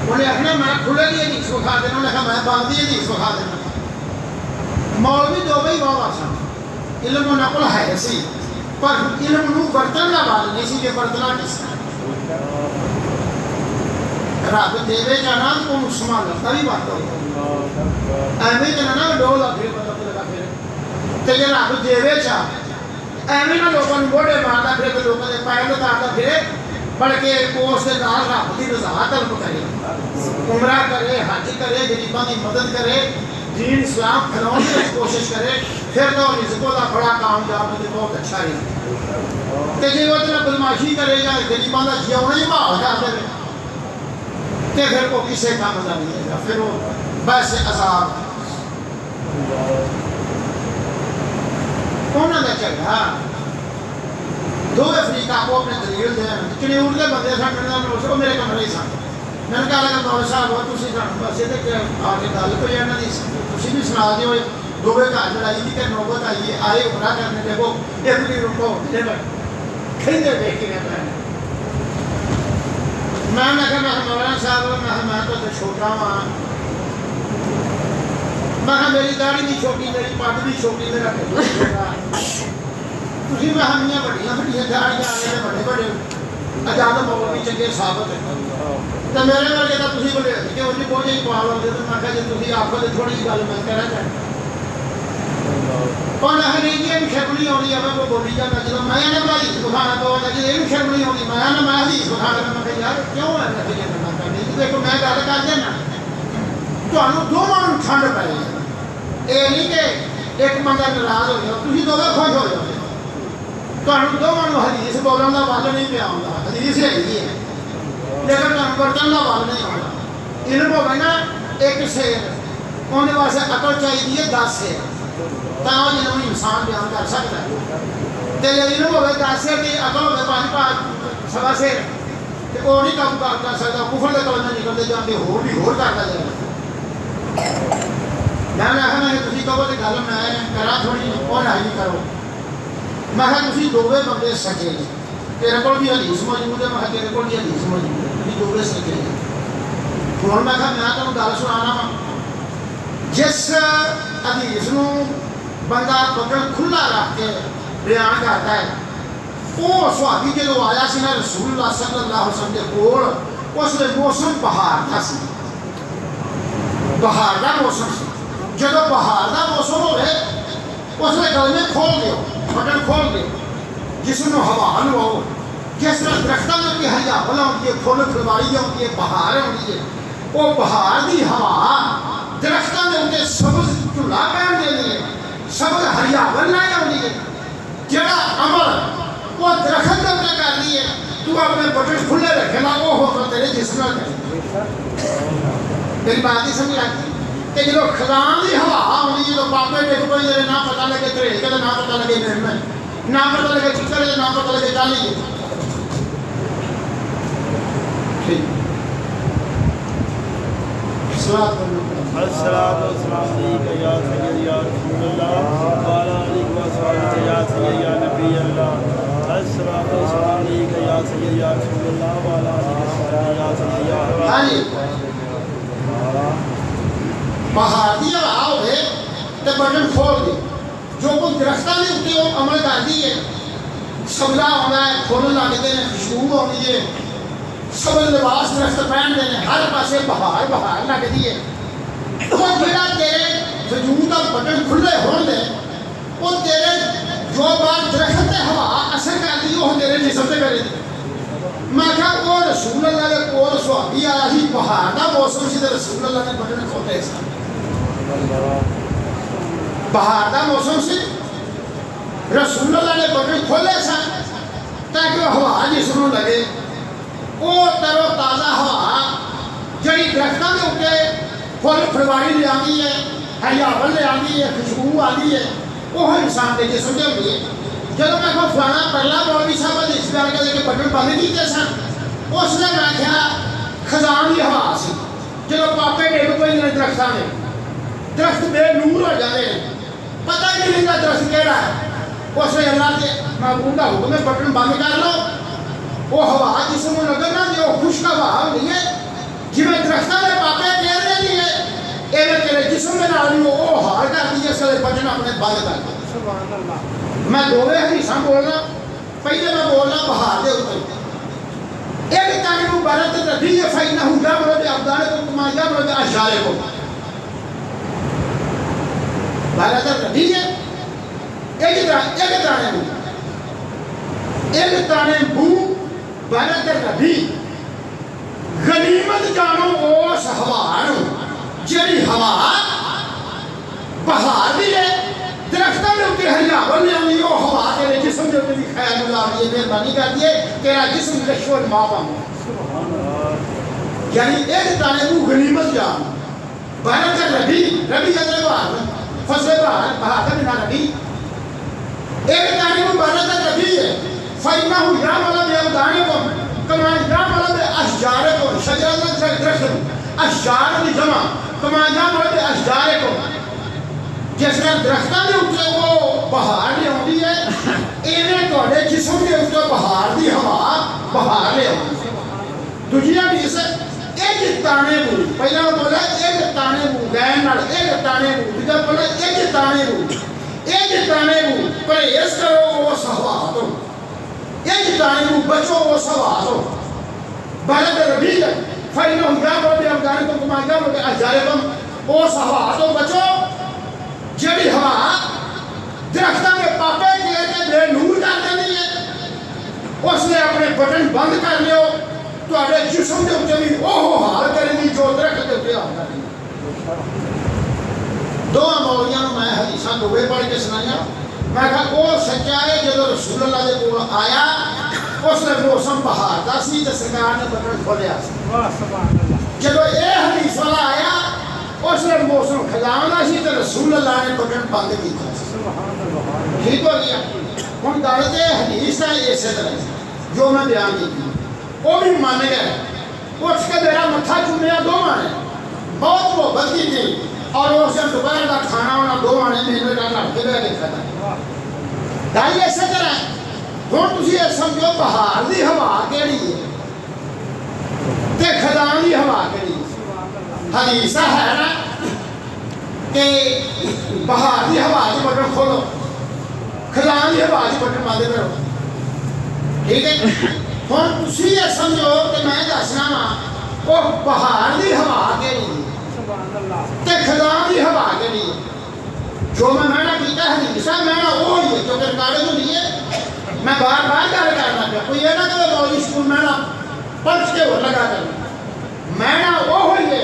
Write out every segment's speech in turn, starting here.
انہیں آخنا میں کھلے کی حدیث وکھا دینا، انہیں کہا میں بند کی حدیث وکھا دینا۔ مولوی دو بھائی واہ سن، علم انہوں کو ہے سی پر علم نو برتن کا بال نہیں سی کہ برتنا کس طرح رب دے جانا تو سنبھال کا بھی بات ہو ایویں جانا نا ڈول آ پھر پتا لگا پھر تو یہ رب دے چاہ ایویں نہ لوگوں نے موڑے مارتا پھر تو لوگوں نے پیر اتارتا پھرے بلکہ اس کے نال رب کی رضا طلب کرے، عمرہ کرے، حج کرے، غریباں کی مدد کرے، دین اسلام پھیلانے کی کوشش کرے، پھر تو رزقوں کا بڑا کامیاب ہے، بہت اچھا ہے۔ تو جی وہ بدماشی کرے یا غریباں کا جیونا ہی بحال کر دے تو پھر وہ کسی کام کا نہیں ہے، پھر وہ بس عذاب انہوں نے چڑھا دو افریقہ کو اپنے دلیل دے چنیور کے بندے سن وہ میرے کمرے ہی سن، میں نے کہا لگا مول صاحب ہو تھی سن بس یہ آ کے گل کوئی یہاں کی تھی بھی سنا دیو دوے گھر لڑائی کی کہ نوبت آئیے آئے عمرہ کرنے دیکھو ایک بھی رکو کھیندے دیکھ کے میں نے کہا مولانا صاحب میں تو چھوٹا ہاں، میں میری داڑھی بھی چھوٹی، میری پگ بھی چھوٹی، میرا تھی میں ہمیاں بڑیاں بڑیاں داڑیاں آنے بڑے بڑے اجازت بابا بھی چنگے ثابت ہے تو میرے ورگے تو تھی بولے کہ وہ بہت جی پا لو تو میں کہا جی تھی آخو تو تھوڑی جی گل میں کہنا چاہتا اور نہیں جی یہ شرم نہیں آتی ہے میں بولی جانا جب میں نے بھائی بخانا تو جی یہ شرم نہیں آتی میں حدیث بخا لگا میں کہ یار کیوں ہے دیکھو میں گل کر دینا تمہیں دونوں ٹھنڈ پی یہ نہیں کہ ایک بندہ ناراض ہو جائے تھی دونوں خوش ہو جاؤ تمہیں دونوں حدیث بولنے کا ول نہیں پیا آتا، حدیث ہے لیکن تمہیں برتن کا ول نہیں آتا۔ علم ہوگا نا ایک شیر انہیں واسطے عقل چاہیے 10 شیر تو علم انسان بیان کر سکتا ہے، تو علم ہوگا 10 شیر کی عقل ہوگا 5 سوا شیر تو وہ نہیں کام کر سکتا، کفر کے کلمے نکلتے جاتے ہور کرتا جائے۔ میں نے کہا کہ تھی کہو تو گل میں کرا تھوڑی اور نہیں کرو، میں کہا تھی دووے بندے سچے تیرے کو بھی حدیث موجود ہے، میں کہا تیرے کو بھی حدیث موجود ہے، تھی دووے سچے ہوں میں کہا میں تمہیں گل سنانا وا جس حدیث نو بندہ پکڑ کھلا رکھ کے بیان کرتا ہے وہ صحابی جدو آیا سی نا رسول اللہ صلی اللہ علیہ وسلم کے کول اس نے موسم بہار کا سی، بہار کا موسم سی، جدو بہار کا موسم ہوئے اس نے گلے کھول دیو بٹن کھول دیو جس میں ہوا لواؤ جس طرح درختوں میں ہریاپل آتی ہے، پھول پھلواری آتی ہے، بہار آتی ہے، وہ بہار کی ہوا درختوں کے اتنے سبز چولہا پہن دینی ہے، سبز ہریاپل لائے آتی ہے، جڑا عمل وہ درخت کے اتنے کرنی ہے تو اپنے بٹن کھلے رکھے نا وہ ہوگا تیرے جسم میں کرے۔ میری بات ہی سمجھ لگتی کہ جب خزان کی ہوا آنی جب پاپے ڈگ پہ نہ پتا لگے تریل کے نہ پتا لگے میرے میں نہ پتا لگے چکر نہ پتا لگے چالی الصلاۃ والسلام علیک یا سیدی یا رسول اللہ وعلی آلہ وصحبہ یا سیدی یا نبی اللہ، الصلاۃ والسلام علیک یا سیدی یا رسول اللہ وعلی آلہ وصحبہ یا سیدی یا بہار کی ہوا ہوئے تو بٹن کھول دے جو کوئی درختوں کے اتنے وہ عمل کرتی ہے، سبزہ آنا ہے، پھول لگتے ہیں، خوشبو آتی ہے، سبز لباس درخت پہنتے ہیں، ہر پاسے بہار لگتی ہے، وہ جڑا تیرے وجود کا بٹن کھلے ہون دے وہ تیرے جو بات درخت تے ہوا اثر کرتی وہ تیرے جسم سے کرے۔ میں کہا وہ رسول اللہ کے کول صحابی آیا ہی بہار کا موسم سی تے رسول اللہ نے بٹن کھولے سن، بہار کا موسم سی رسول اللہ نے بٹن کھولے سن تاکہ وہ ہوا جسم میں لگے، وہ تر و تازہ ہوا جڑی درختوں کے اتنے پھل پھلواری لے آتی ہے، ہریاپل لے آتی ہے، خوشبو آتی ہے، وہ انسان کے جسم کے ہوتی ہے۔ جب میں کو فلانا پرلا مولوی صاحب حدیث بیان کر کے بٹن بند کیتے سن اس نے میں کہا خزان کی ہوا سی جب پاپے ڈگ پہ درختوں میں درخت بے نور ہو جاتے ہیں، پتہ ہی نہیں لگتا درخت کہڑا ہے، اس نے اللہ کے معبود کا حکم ہے بٹن بند کر لو، وہ ہوا جسم میں لگے نا جو خشک ہوا ہوتی ہے ਜਿਵੇਂ ਦਰਖਤਾਂ ਦੇ ਪਾਪੇ ਘੇਰਦੇ ਨਹੀਂ ਹੈ ਇਹਨੇ ਤੇਰੇ ਜਿਸਮ ਦੇ ਨਾਲ ਵੀ ਉਹ ਹਾਲ ਕਰਦੀ ਹੈ ਸਾਰੇ ਬਟਨ ਆਪਣੇ ਬੰਦ ਕਰ ਦੇ ਸੁਭਾਨ ਅੱਲਾਹ ਮੈਂ ਦੋਵੇਂ ਹਦੀਸਾਂ ਬੋਲਣਾ ਪਹਿਲੇ ਮੈਂ ਬੋਲਣਾ ਬਹਾਰ ਦੇ ਉੱਤੇ ਇੱਕ ਤਾਂ ਨੂੰ ਬਰਤ ਰਦੀ ਹੈ ਫਾਇਨਾ ਹੁੰਦਾ ਬਰਤ ਅਬਦਾਨ ਕੋ ਕਮਾਇਆ ਬਰਤ ਅਸ਼ਾਰੇ ਕੋ ਬਰਤ ਰਦੀ ਹੈ ਇੱਕ ਤਾਣੇ ਬੂ ਬਰਤ ਰਦੀ ਗਨੀਮਤ ਜਾਣੋ ਉਸ ਹਵਾ ਨੂੰ ਜਿਹੜੀ ਹਵਾ ਬਹਾਰ ਦੀ ਹੈ درختوں کے اوپر ہریاول لے آئی وہ ہوا تیرے جسم کے اوپر بھی خیر گزار دیے مہربانی کر دیے تیرا جسم کشو ماں پاؤں یعنی ایک تانے کو غنیمت جان بھارت کا ربی ادھر بہار فصل بہار کا بنا ربی ایک تانے کو بھارت کا ربی ہے فائمہ ہو یا والا بے ابدانے کو کمان یا والا بے اشجار کو شجرات درخت اشجار کی جمع کمان یا والا بے اشجار کو جس طرح درختوں کے اتنے وہ بہار لے آتی ہے انہیں تھوڑے جسم کے اتنے بہار دی ہوا بہار لے آتی دوجیا بھی سے ایک تانے بو پہلا بولا ایک تانے بو گین نال ایک تانے بو دوجا بولا ایک تانے بو پرہیز کرو اس ہوا تو ایک تانے بو بچو اس ہوا تو بلد ربی ہے فائنہ ہنگا بولے افغانی کو کمانگا بولے اجارے کم اس ہوا تو بچو جڑی ہوا درختوں کے پاپے کے بے نور کر دینی ہے اس نے اپنے بٹن بند کر لیو تواڈے جسم کے اوپر بھی وہ حال کرے گی جو درخت کے اوپر حال کرے گی دو مولویاں میں حدیثاں دوے پڑھ کے سنایا میں کہا وہ سچا ہے جب رسول اللہ دے کول آیا اس نے موسم بہار دا سی تے سرکار نے بٹن کھولیا سی واہ سبحان اللہ جب یہ حدیث والا آیا اس نے موسم خزانہ سی تو رسول اللہ نے بٹن بند کیا ٹھیک ہو گیا ہوں گل تو حدیث ہے اسی طرح جو میں بیان کی وہ بھی مان گئے اٹھ کے میرا متھا چومیا دو مانے بہت محبت کی تھی اور اس دن دوپہر کا کھانا ہونا دو مانے میرے کا لڑ کے بہ کے کھاتا گل اسی طرح ہوں تھی یہ سمجھو بہار کی ہوا کہڑی ہے تے خزان کی ہوا کہڑی ہے حدیثہ ہے نا کہ بہار کی ہوا کی بٹن کھولو خزان کی ہوا کی بٹن بند کرو ٹھیک ہے ہوں تھی یہ سمجھو کہ میں دسنا وا وہ بہار کی ہوا کہڑی تے خزان کی ہوا کہڑی جو میں مہنا کیتا حدیثہ مہنا وہی ہے کیونکہ ریکارڈ تو نہیں ہے میں بار بار گل کرنا پیا کوئی یہ نہ کہ مولوی اسکول مہنا پرچ کے ہو لگا کرنا مہنا وہ ہوئی ہے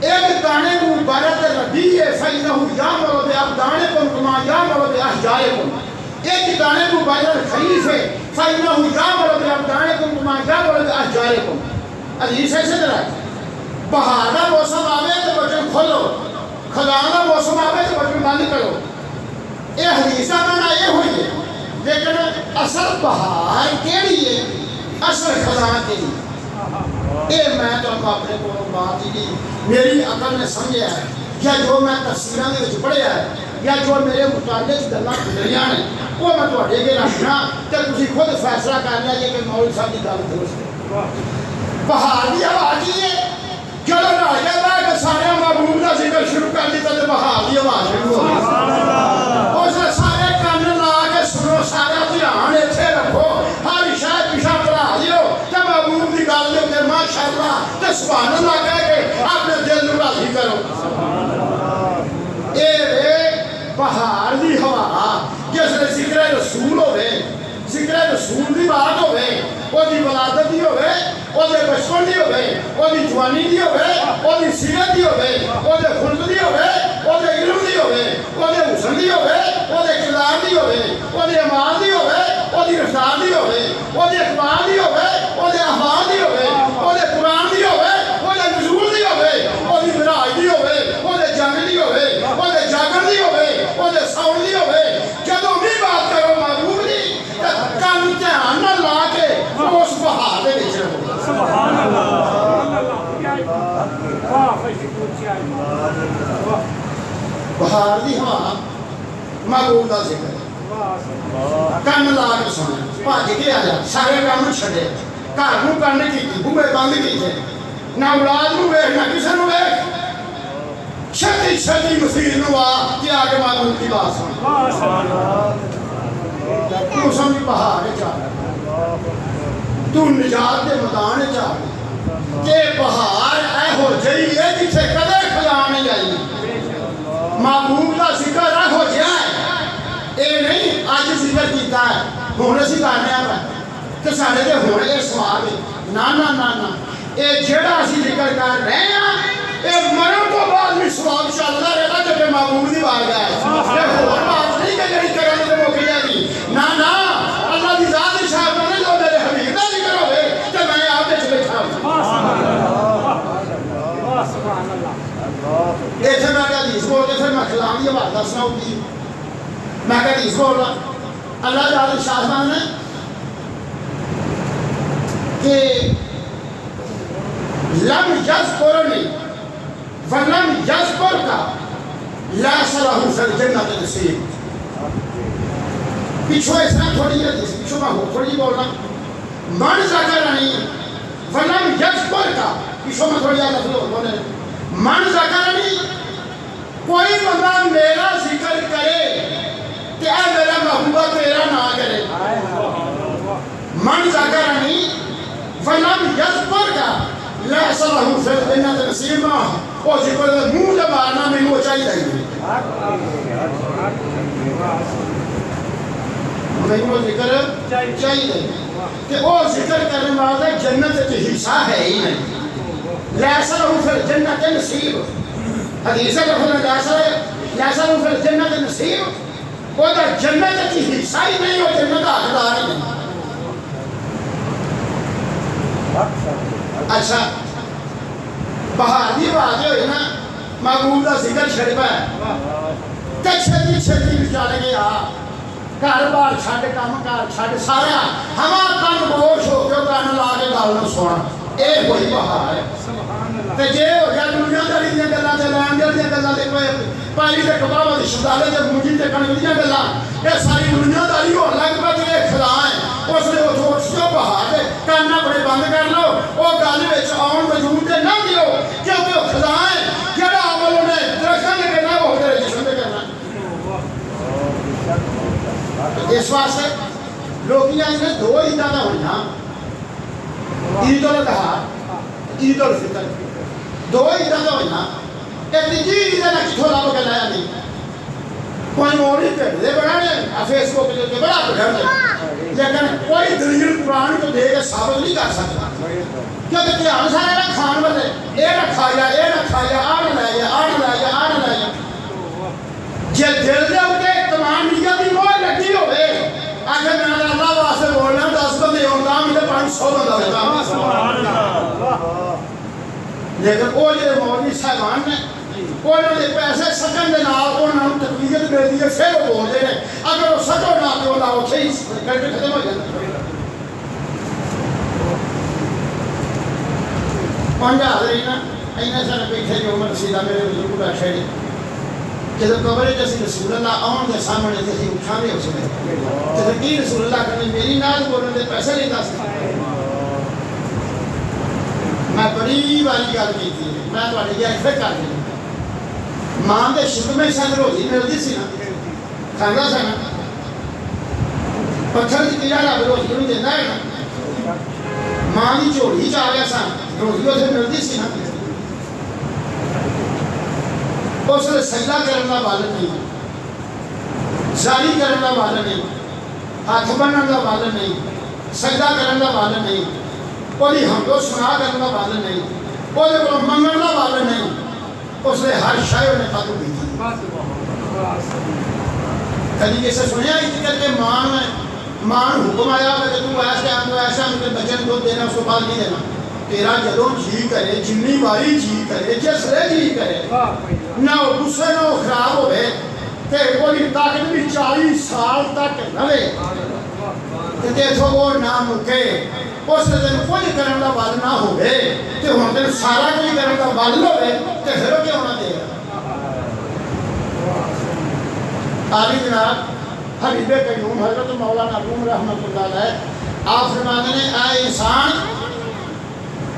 ایک دانے کو بارت ربی ہے فَإِنَّهُ يَعْمَلُ بِأَبْدَانِكُمْ كَمَا يَعْمَلُ بِأَشْجَارِكُمْ ایک دانے کو بارت خریف ہے فَإِنَّهُ يَعْمَلُ بِأَبْدَانِكُمْ كَمَا يَعْمَلُ بِأَشْجَارِكُمْ حدیث ایسے طرح بہار کا موسم آوے تو بٹن کھولو خزان کا موسم آوے تو بٹن بند کرو یہ حدیثہ مانا یہ ہوئی ہے لیکن اصل بہار کیڑی ہے اصل خزان کیڑی ہے اے میں تو اپنے کو بات ہی میری عقل نے سمجھا ہے یا جو میں تفسیراں دے وچ پڑھیا ہے یا جو میرے متعلق گلاں گزریاں نے وہ میں تواڈے اگے رکھنا تے تسی خود فیصلہ کر لیا کہ مولوی صاحب دی گل درست ہے بہار دی ہوا کی ہے چلو نہ گیا کہ سارے محبوب دا ذکر شروع کر دیتا تے بہار دی ہوا شروع ہو گئی سبحان اللہ اس سارے کان لا کے سنو سارا دھیان ایتھے رکھو ہر شے پیچھے پڑھا دیو تے محبوب دی گل دے تے ماشاءاللہ تے سبحان اللہ کہہ کے اپنے دل نوں راضی کرو سبحان اللہ اے بہار دی ہوا جس نے ذکر رسول ہوے ذکر رسول دی بات ہوے او دی ولادت دی ہوے او دے بچپن دی ہوے او دی جوانی دی ہوے او دی سیرت دی ہوے او دے خلق دی ہوے او دے علم دی ہوے او دے حسن دی ہوے او دے کردار دی ہوے او دے اعمال دی ہوے او دی رفتار دی ہوے او دے اقوال دی ہوے او دے احوال دی ہوے او دے قرآن دی ہوے او دے نزول دی ہوے او دی معراج دی ہوے او دے جنگ دی ہوے او دے جاگن دی ہوے او دے ساؤن دی ہوے جدوں بھی بات کرو محبوب دی کان دھیان نال لا کے اس بہار دے وچ رہو سبحان اللہ بہار دی ہوا محبوب دا ذکر کان لا کے سن بھج کے آ جا سارے کام چھڈے گھر نوں کنڈ کیتی بوئے بند کیتے نہ اولاد نو ویکھ نہ کسے نو ویکھ چھتی چھتی مسیح نو آ کہ آگے معبود کی بات سن تو سمجھ بہار چاہ تو نجات دے میدان چاہ کہ بہار اے ہو جئی ہے جسے کدے خدا نہیں آئی معبود کا ذکر اے ہو جائے اے نہیں آج ذکر کیتا ہے ہون اسی کرنے آتا کہ سارے دے ہونے اے سواب ہے نا نا نا نا اے جڑا اسی ذکر کر رہے ہیں اے مرن تو بعد بھی سواب چلتا رہے گا جب معبود دی بار گئے اے ہور بات نہیں کہ جڑی کرنے دے موقع جائے نا نا اللہ دی ذات شاہد نے جو میرے حبیب دا ذکر ہوئے کہ میں آپ دے چلے کھاؤں ایسے میں کہ حدیث بول کے پھر میں کلام یہ بات دسنا ہوتی میں کہ حدیث بول رہا اللہ تعالی شاہدان نے کہ لم یذکرنی ولم یذکرک لا صلاح فی الجنۃ نصیب پیچھو اس طرح تھوڑی حدیث پیچھو میں تھوڑی بول رہا من ذکرنی ولم یذکرک پیچھو میں تھوڑی لفظ بولے من ذکرنی کوئی بندہ میرا ذکر کرے کہ اے میرا محبوبہ تیرا نہ کرے من ذکرنی فلم یذکرک لا صلاح فی الجنۃ نصیب وہ ذکر منہ جب آنا میں وہ چاہیے میں وہ ذکر چاہیے کہ وہ ذکر کرنے والا جنت کے حصہ ہے ہی نہیں لا صلاح فی الجنۃ نصیب حدیث ہے لفظ لا صلاح فی الجنۃ نصیب وہ جنت کی حصہ ہی نہیں وہ جنت حقدار ہی نہیں اچھا بہار دی بات ہوئی نا محبوب کا ذکر چھڑ پہ تے چھتی چھتی چل گیا گھر بار چھڈ کام کار چھڈ سارا ہوا کن بوش ہو کے کن لا کے گل نو سن اے ہوئی بہار تے جے ہو گیا دنیا داری دیاں گلاں تے لین دین دیاں گلاں تے کوئی پائی تے کپڑا تے شدالے تے مونجی تے کن دیاں گلاں اے ساری دنیا داری ہو لگ پہ تے خدا ہے اس نے اٹھو جو بہار دے کان اپنے بند کر لو او گل وچ آن وجود تے نہ دیو کیونکہ خدا ہے جڑا عمل نے درختاں دے کرنا وہ تیرے جسم تے کرنا اس واسطے لوکیاں نے دو عیداں دا ہوئیاں عید الاضحیٰ عید الفطر دو عیداں دا ہوئیاں ایک تیجی عید نہ کتھوں لب کے لایا نہیں کوئی موڑی دے بڑھانے فیس بک کے بڑا بڑھانے لیکن کوئی دلیل قرآن کو دے کے ثابت نہیں کر سکتا کیونکہ دھیان سارے نہ کھان والے اے نہ کھایا اے نہ کھایا آ نہ لایا آ نہ لایا آ نہ لایا جے دل دے اوتے تمام نیت دی موہر لگی ہوئے آخر میں اللہ واسطے بولنا 10 بندے ہوتا مجھے 500 بندہ ہوتا لیکن وہ جو مولوی صاحبان نے انہوں نے پیسے سکن دے نال انہوں نے تقویت ملتی ہے پھر وہ بولتے ہیں اگر وہ سکو نہ تو اللہ اتھے ہی کر کے ختم ہو جاتا پانچا حاضرین اینے سارے بیٹھے جو عمر رسیدہ میرے بزرگ بیٹھے جب قبر جیسی رسول اللہ آن دے سامنے جیسی اٹھانے اس میں جب کی رسول اللہ کرنے میری ناز بولنے دے پیسے نہیں دا سکتا میں بڑی باری گل کی تھی میں تو آنے گیا پھر کر دیں ماں دے شکر میں شاید روزی ملتی سی نا کھانا سا نا پتھر کی تیرا رب روزی نہیں دینا ہے نا ماں دی چوڑی چاہ گیا سا روزی اسے ملتی سی نا اس نے سجدہ کرنا والا نہیں زاری کرنا والا نہیں ہاتھ بننا والا نہیں سجدہ کرنا والا نہیں کوئی حمد و ثنا کرنا والا نہیں کوئی کو منگنا والا نہیں اس نے ہر شے نے قبول کی کبھی کیسے سنیا ہے کہ مان حکم آیا کہ تو ایسا مجھے بچن کو دینا اس کو بعد نہیں دینا تیرا جدوں جی کرے جنی باری جی کرے جس لے جی کرے نہ وہ غصے نہ وہ خراب ہوئے تے کوئی طاقت بھی 40 سال تک رہے تے تو وہ نہ مکے اس دن کوئی کرن دا بل نہ ہوئے تے ہن تے سارا کوئی کرن دا بل ہوئے تے پھر کیوں نہ دے آگے جناب حبیب قیوم حضرت مولانا روم رحمۃ اللہ علیہ آپ فرماتے ہیں اے انسان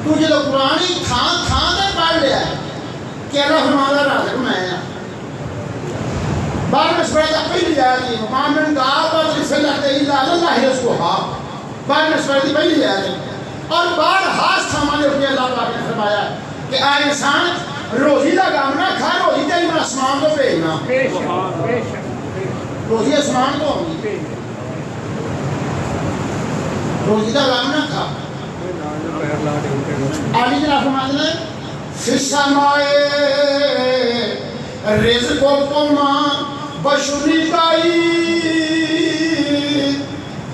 تو جب قرآن ہی تھان تھان تے پڑھ لیا ہے کہ اللہ فرمانا رازق میں ہاں بعد میں سورہ کا پہلی آیت ہے وما من دابۃ فی الارض الا علی اللہ رزقها بعد میں سورہ کی پہلی آیت ہے اور بعد ہاتھ تھامانے ہوتے اللہ پاک نے فرمایا کہ اے انسان روزی دا غم نہ کھا روزی تیری میں آسمان تو بھیجنا روزی آسمان تو ہوگی روزی دا غم نہ کھا آگے جناب فرماتے ہیں فی السماء رزقکم بشریتائی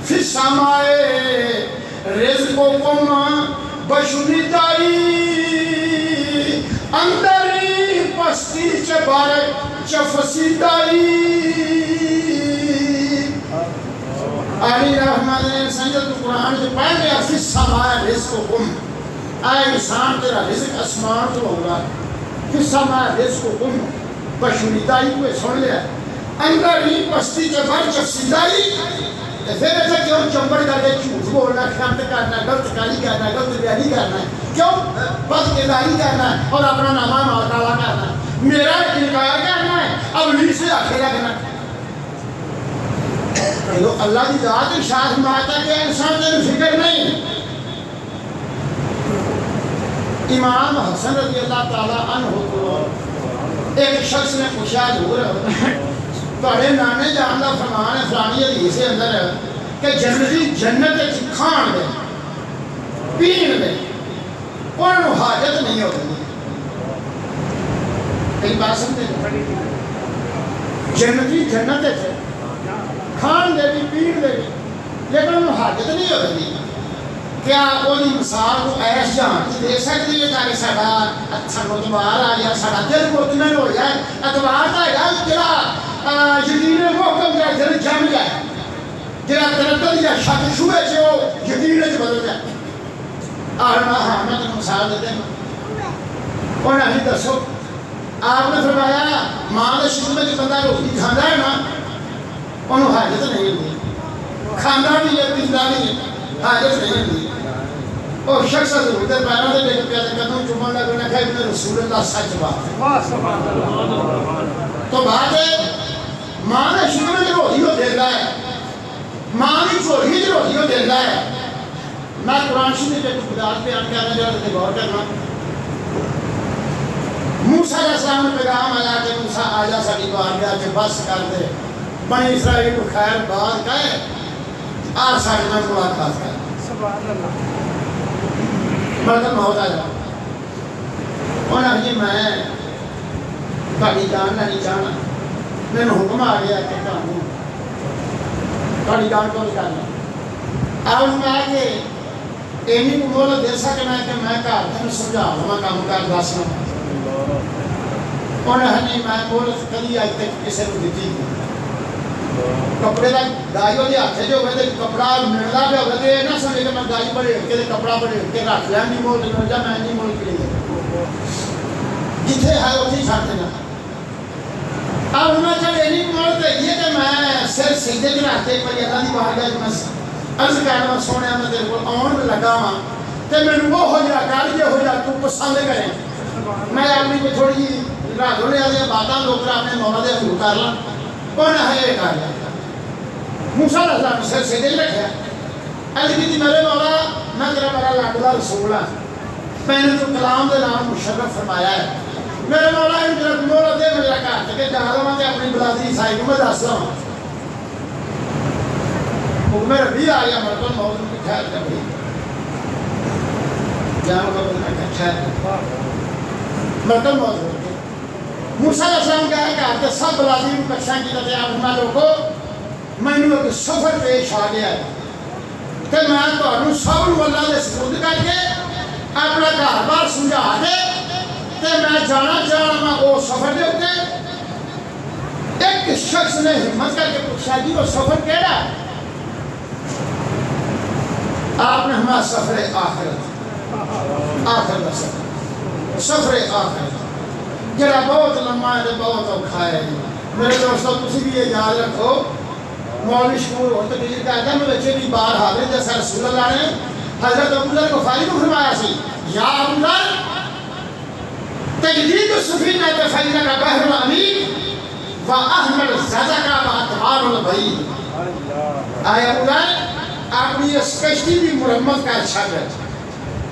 فی السماء رزقکم بشریتائی اندری پستی چبارے چفسیدائی علی رحمت نے سنجد قرآن کے پڑھ لیا فی السماء رزقکم اے انسان تیرا رزق اسمان تو ہوگا فی السماء رزقکم بشریتائی کو سن لیا اندر ہی پستی چبار چفسیدائی پھر ایسا کیوں چمبڑ کر کے جھوٹ بولنا خیانت کرنا غلط کاری کرنا غلط بیانی کرنا کیوں بد کرداری کرنا اور اپنا نامہ مالکالا کرنا میرا انکار کرنا ہے اب لی سے آخر رکھنا اللہ کی ذات ارشاد فرماتا کہ انسان تیری فکر نہیں امام حسن رضی اللہ تعالیٰ عنہ کو ایک شخص نے پوچھا حضور تھوڑے نانے جان کا فرمان ہے فلانی حدیث کے اندر کہ جنتی جنت کھان دے پین دے انہوں حاجت نہیں ہوتی کئی بات سمجھتے جنتی جنت کھان دے بھی پین دے بھی لیکن انہوں حاجت نہیں ہوتی کیا وہی مثال کو ایس جان دے سکتی ہے تاکہ ساڑا اچھا اتوار آ جائے ساڑا دل مطمئن ہو جائے اتوار کا ہے جڑا یقین محکم کا دل جم جائے جڑا تردد یا شک شبہ سے وہ یقین سے بدل جائے آرما ہاں میں تو مثال دیتے ہیں انہوں نے دسو آپ نے فرمایا ماں دے شکل میں جو بندہ روٹی کھانا ہے نا انہوں حاجت نہیں ہوتی کھانا بھی ہے پینا بھی ہے حاجت نہیں ہوتی اور شخص حضور دے پیروں دے دیکھ پیادے قدم چومن لگے نے کہا ابن رسول اللہ سچ بات تو بات ہے ماں نے شکر میں روحی ہو دیکھا ہے ماں نے چوہی جو روحی ہو دیکھا ہے میں قرآن شریف کے کچھ بدات بیان کرنے جو ہے غور کرنا موسیٰ علیہ السلام نے پیغام آیا کہ موسیٰ آجا ساڑی بار گیا کہ بس کر دے بنی اسرائیل کو خیر بات کہے آر ساڑی میں ملاقات کر سبحان اللہ مردم موت آ جاؤ انہوں نے میں تاری جاننا نہیں چاہنا میں نے حکم آ گیا کہ کہوں تاری جان کو نہیں کرنا آپ میں آئے کہ اینی کو مولا دے سکنا ہے کہ میں کہا تمہیں سمجھا ہوں میں کام کر داسنا انہوں نے میں مولا کلی آج تک کسے کو دیتی کپڑے دا دائی ہوئی ہاتھے جو ہوئے کپڑا ملنا بھی ہوئے نہ سمجھے کہ میں دائی بڑے ہٹکے دے کپڑا بڑے ہٹکے رکھ لیا نہیں مول دینا جا میں نہیں مول کے لیے جتھے ہے اتھی چھاٹ دینا اب میں چلے نہیں مول دے یہ کہ میں سر سیدھے کے رہتے پر یہ اللہ دی باہر گیا میں عرض کرنا سونے میں تیرے کو آن میں لگا ہاں تے میں وہ ہو جا کر یہ ہو جا تو پسند کریں میں اپنی کو تھوڑی راہ دھونے آدھے باتاں لوگ اپنے مولا دے حضور کر لیں کون ہے ایک آیا موسیٰ علیہ السلام سر سے دل رکھا ایسے کی تھی میرے مولا میں تیرا میرا لاڈلا رسول ہوں میں نے تو کلام دے نام مشرف فرمایا ہے میرے مولا ان تیرا مولا دے میرا کہا کہ جہاں میں اپنی بلادری عیسائی کو میں دستا ہوں حکم ربی آیا مرکل موت ان کی ٹھہر کر بھی جہاں کا بدنا ٹھہر مرکل موت ہو موسیٰ علیہ السلام کہا کہ سب بلادری کو کشاں کی طرح آپ میں لوگوں میں نے ایک سفر پیش آ گیا ہے کہ میں تو انہوں سب اللہ نے سپرد کر کے اپنا گھر بار سمجھا دے کہ میں جانا چاہنا میں وہ سفر دے ہوتے ایک شخص نے ہمت کر کے پوچھا جی وہ سفر کہنا ہے آپ نے ہمارا سفر آخرت آخر سفر آخرت جڑا بہت لمبا ہے بہت اوکھا ہے میرے دوستوں تسی بھی یہ یاد رکھو مولوی شکور اور تقریر کہتا ہے میں بچے بھی بار حاضر جیسا رسول اللہ نے حضرت ابو ذر غفاری کو فرمایا سی یا ابو ذر تجدید السفینہ فإنک بحر الامین واحمل زدک واطوار البعید. آیا ابو ذر اپنی اس کشتی کی مرمت کا چھڑ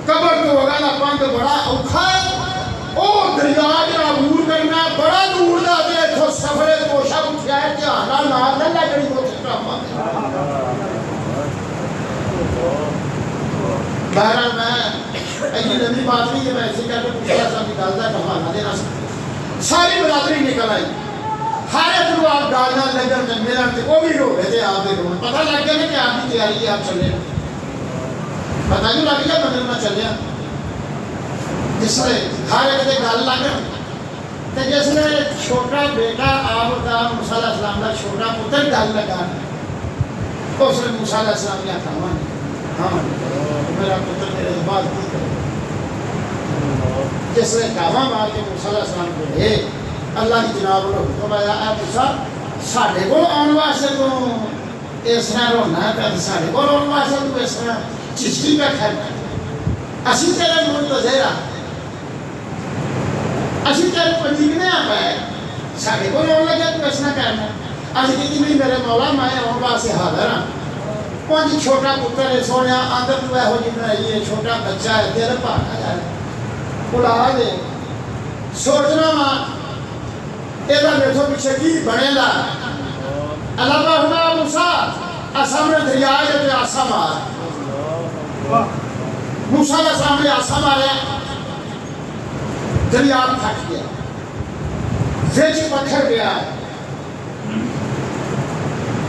قبر تو وغیرہ پاند بڑا اوکھا ہے او دریا جڑا عبور کرنا بڑا دور دا تے اتھو سفر توشا اٹھیا ہے کہ اللہ نال اللہ جڑی کو ٹرامہ. بہرحال میں ایسی لمبی بات نہیں ہے، میں ایسے کہہ کے پوچھا سا نکالتا ہے بہانہ دینا ساری برادری نکل آئی ہر ایک کو آپ ڈالنا لگن ملن تے وہ بھی رو رہے تھے آپ دے رو پتہ لگ گیا کہ آپ کی تیاری ہے آپ چلے پتہ نہیں لگ گیا بدل میں چلے جس نے ہر ایک دے گل لگ تے جس نے چھوٹا بیٹا آپ دا موسیٰ علیہ السلام دا چھوٹا پتر گل لگا اس نے موسیٰ علیہ السلام نے کہا ہاں میرا پتر میرے بعد کی کرے جس نے کہا مار کے موسیٰ علیہ السلام کو ہے اللہ کی جناب نے حکم آیا اے موسیٰ ساڈے کول آن واسطے تو اس طرح رونا ہے کہ ساڈے کول آن واسطے تو اس طرح چشتی پہ کھڑنا اسی تیرے منتظر ہاں اسی تیرے پنجیبنے آ پائے ساڈے کول آن لگے تو اس طرح کرنا اسی کہتی نہیں میرے مولا میں آن واسطے حاضر ہاں. پانچ چھوٹا پتر ہے سونے اندر تو ہے ہو جتنا یہ چھوٹا بچہ ہے دل پانا جائے اڑا دے سوچنا ماں ایدہ میتھو پیچھے کی بنے دا اللہ بہنا موسیٰ سامنے دریا ہے تو آسا مار موسیٰ کا سامنے آسا مارے دریا پھٹ گیا ویچ پتھر گیا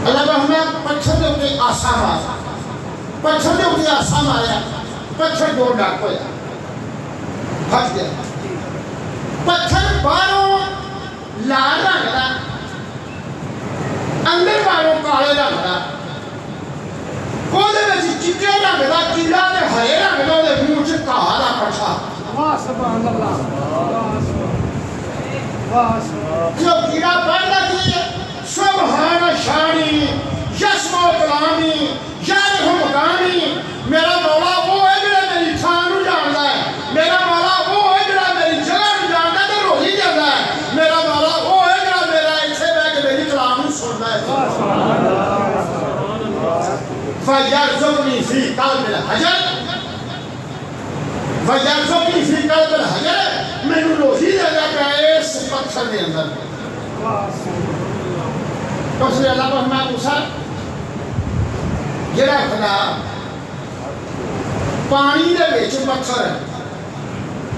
اللہ بہنا پتھر دے ہوتے آسا مارا پتھر دے ہوتے آسا مارا پتھر دو ڈاک ہویا پھٹ گیا پتھر باروں لال رنگ دا اندر باروں کالے رنگ دا وہ دے میں چکے رنگ دا کیڑا دے ہرے رنگ دا دے منہ چ کہا دا پٹھا سبحان اللہ جو کیڑا پڑھتا کی سبحان شانی یسمو کلامی یارف مقامی میرا مولا وہ ہے جڑا میری تھان نو جاندا ہے میرا مولا وہ ہے جڑا میری جگہ نو جاندا تے روزی دیندا ہے میرا مولا وہ ہے جڑا میرا ایتھے بیٹھ کے میری کلام نو سندا ہے سبحان اللہ فیرزقنی فی قلب الحجر فیرزقنی فی قلب الحجر مینوں روزی دیندا کہ اس پتھر دے اندر تو اس نے اللہ پر ہمیں پوچھا جڑا خدا پانی دے وچ پتھر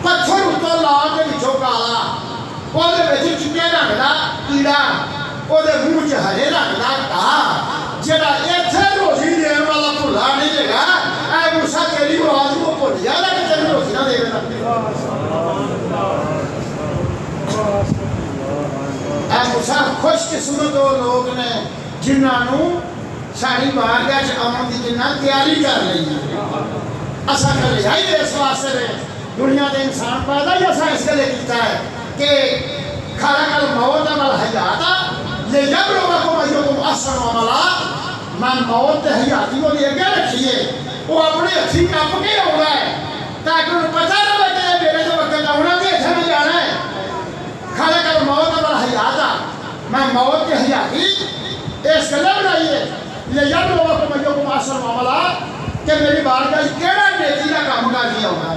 پتھر اتوں لا کے وچوں کالا وہ دے وچ چٹے رنگ دا کیڑا وہ دے منہ چ ہرے رنگ دا کہا جڑا ایتھے روزی دین والا بھلا نہیں دے گا اے موسیٰ تیری آواز کو بھول جانا کہ تیری روزی نہ دے گا اے موسیٰ خوش قسمت وہ لوگ نے جنہوں ساری بارگاہ چ آمن دی جنہ تیاری کر لئی اسا کر لیا ہی اس واسطے میں دنیا دے انسان پیدا ہی اسا اس کے لئے کیتا ہے کہ خلق الموت والحیات لیبلوکم ایکم احسن عملا میں موت تے حیاتی کو لے کے رکھیے وہ اپنے ہتھی کپ کے ہوگا ہے تاکہ انہیں پتہ نہ لگے میرے جو وقت آنا کہ اتھے میں جانا ہے خلق الموت والحیات میں موت کے حیاتی اس کے لئے بنائیے لیبلوکم ایکم احسن عملا کہ میری بارگاہ کیڑا نیکی کا کام کر دیا ہوگا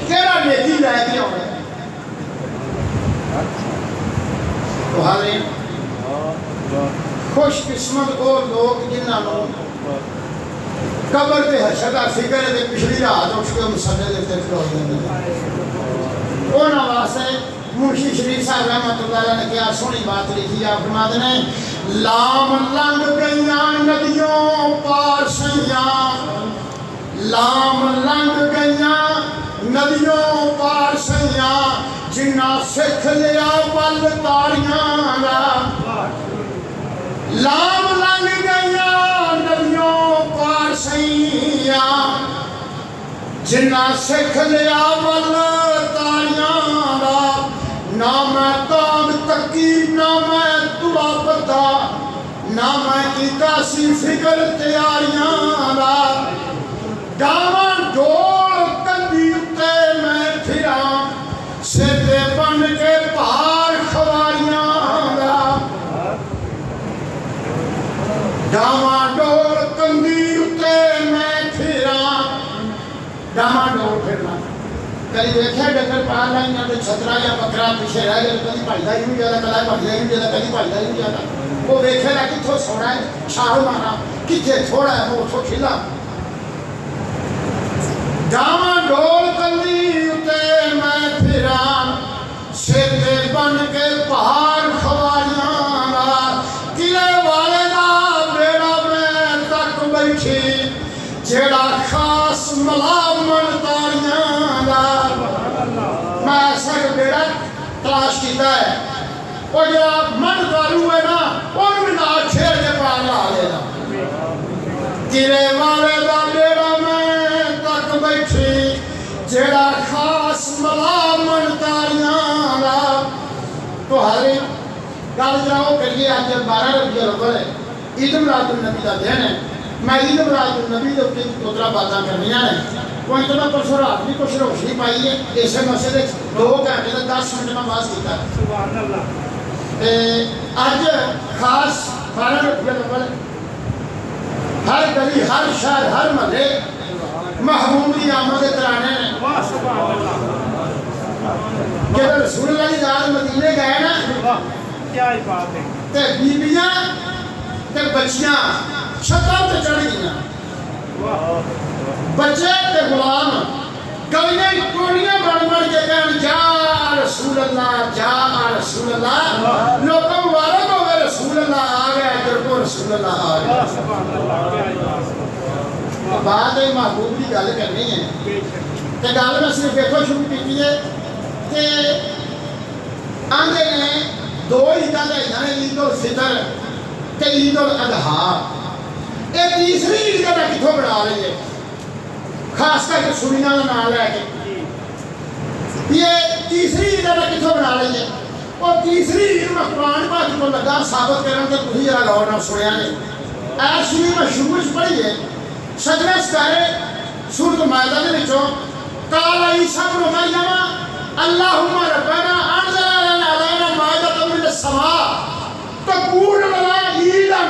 کیڑا نیکی لے کے ہوگا. تو حاضرین خوش قسمت وہ لوگ جنہوں قبر تے حشر دا فکر ہے پچھلی رات اٹھ کے مسلے دے تے کھلو جاندے انہاں واسطے منشی شریف صاحب رحمۃ اللہ علیہ نے کیا سونی بات لکھی آپ فرماتے ہیں لام لنگ گئیاں ندیوں پار سیاں لام لنگ گئیاں ندیوں پار سیاں جنہ سکھ لیا ول تاریاں لام لنگ گئیاں ندیوں پار سیاں جنہ سکھ لیا ول تاریاں نہ میں تاب تکی نہ میں تڑا پتا نہ میں کیتا سی فکر تیاریاں گاواں ڈول کندی اُتے میں پھراں سر تے بن کے پہاڑ خواریاں دا گاواں ڈول کندی اُتے میں پھراں گاواں ڈول پھرنا کلی دیکھا ڈنگر پا لائیں تے چھترا یا بکرا پیچھے رہ گئے کدی بھجدا ہی نہیں جاتا کلا بھجدا ہی نہیں جاتا کدی بھجدا ہی نہیں جاتا وہ ویکھے گا کتھوں سونا ہے چھال مارا کتھے تھوڑا ہے وہ اتھوں کھلا گاواں ڈول کندی اُتے میں پھراں سر تے بن کے پہاڑ خواریاں دا قلعے والے دا بیڑا میں تک بیٹھی جیڑا خاص ملامن تاریاں دا میں ایسا کہ بیڑا تلاش کیتا ہے وہ جڑا من تارو ہے نا انہوں بھی نال چھیڑ کے پار لا لے دا قلعے والے دا بیڑا میں تک بیٹھی جیڑا خاص ملامن تاریاں دا تو ہری گل جاؤ کریے آج 12 ربیع الاول ہے عید میلاد النبی دا دن ہے میں عید میلاد النبی دے اوپر دوترا باتاں کرنیاں نے کوئی تو میں پرسوں رات بھی کچھ روشنی پائی ہے اسے مسجد 2 گھنٹے تے 10 منٹ میں باز کیتا سبحان اللہ اج خاص 12 ربیع الاول ہر گلی ہر شہر ہر محلے محبوب دی آمد ترانے نے کہ رسول اللہ کی ذات مدینے گئے نا کیا ہی بات ہے تے بیبیاں تے بچیاں چھتاں تے چڑھ گئیاں بچے تے غلام گلیاں ٹولیاں بن بن کے کہن جا رسول اللہ لوگوں مبارک ہو گئے رسول اللہ آ گیا ادھر کو رسول اللہ آ گیا بات ہے محبوب کی گل کرنی ہے تے گل میں صرف اتوں شروع کی ہے کہ آندے نے 2 عیداں دے عید الفطر تے عید الاضحیٰ یہ تیسری عید کا کتوں بنا رہی ہے خاص کر کے سنیاں کا نام لے کے یہ تیسری عید کا کتوں بنا رہی ہے اور تیسری عید میں قرآن پاک کو لگا ثابت کرنے کے تھی ذرا غور نہ سنیا نے ایت شریف میں شروع پڑھی ہے 7ویں سپارے سورۃ مائدہ دے وچوں قال عیسیٰ ابن مریم اللہم ربنا انزل علینا مائدۃ من السماء تکون لنا عیدا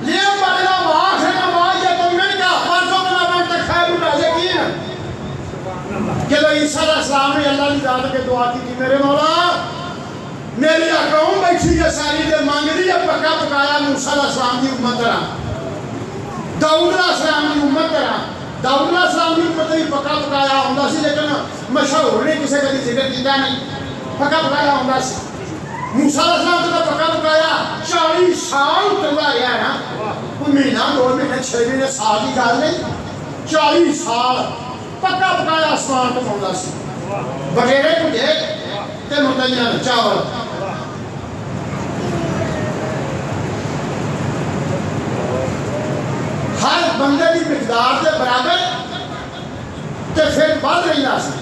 لیومنا وآخرنا وآیۃ منک وارزقنا وانت خیر الرازقین کہ عیسیٰ علیہ السلام نے اللہ کی ذات کے دعا کی میرے مولا میری قوم بیٹھی ہے ساری دے مانگ رہی ہے پکا پکایا موسیٰ علیہ السلام کی امت طرح داؤد علیہ السلام کی امت طرح داؤد علیہ السلام کی امت بھی پکا پکایا ہوندا سی لیکن مشہور نہیں کسی کدی ذکر کیتا نہیں پکا پکایا ہوندا سی موسیٰ علیہ السلام تو پکا پکایا 40 سال اتردا رہا ہے نا کوئی مہینہ 2 مہینے 6 مہینے سال کی گل نہیں 40 سال پکا پکایا آسمان تو ہوندا سی بغیرے بھجے تے متیاں چاول ہر بندے کی مقدار کے برابر تے پھر بڑھ رہی سی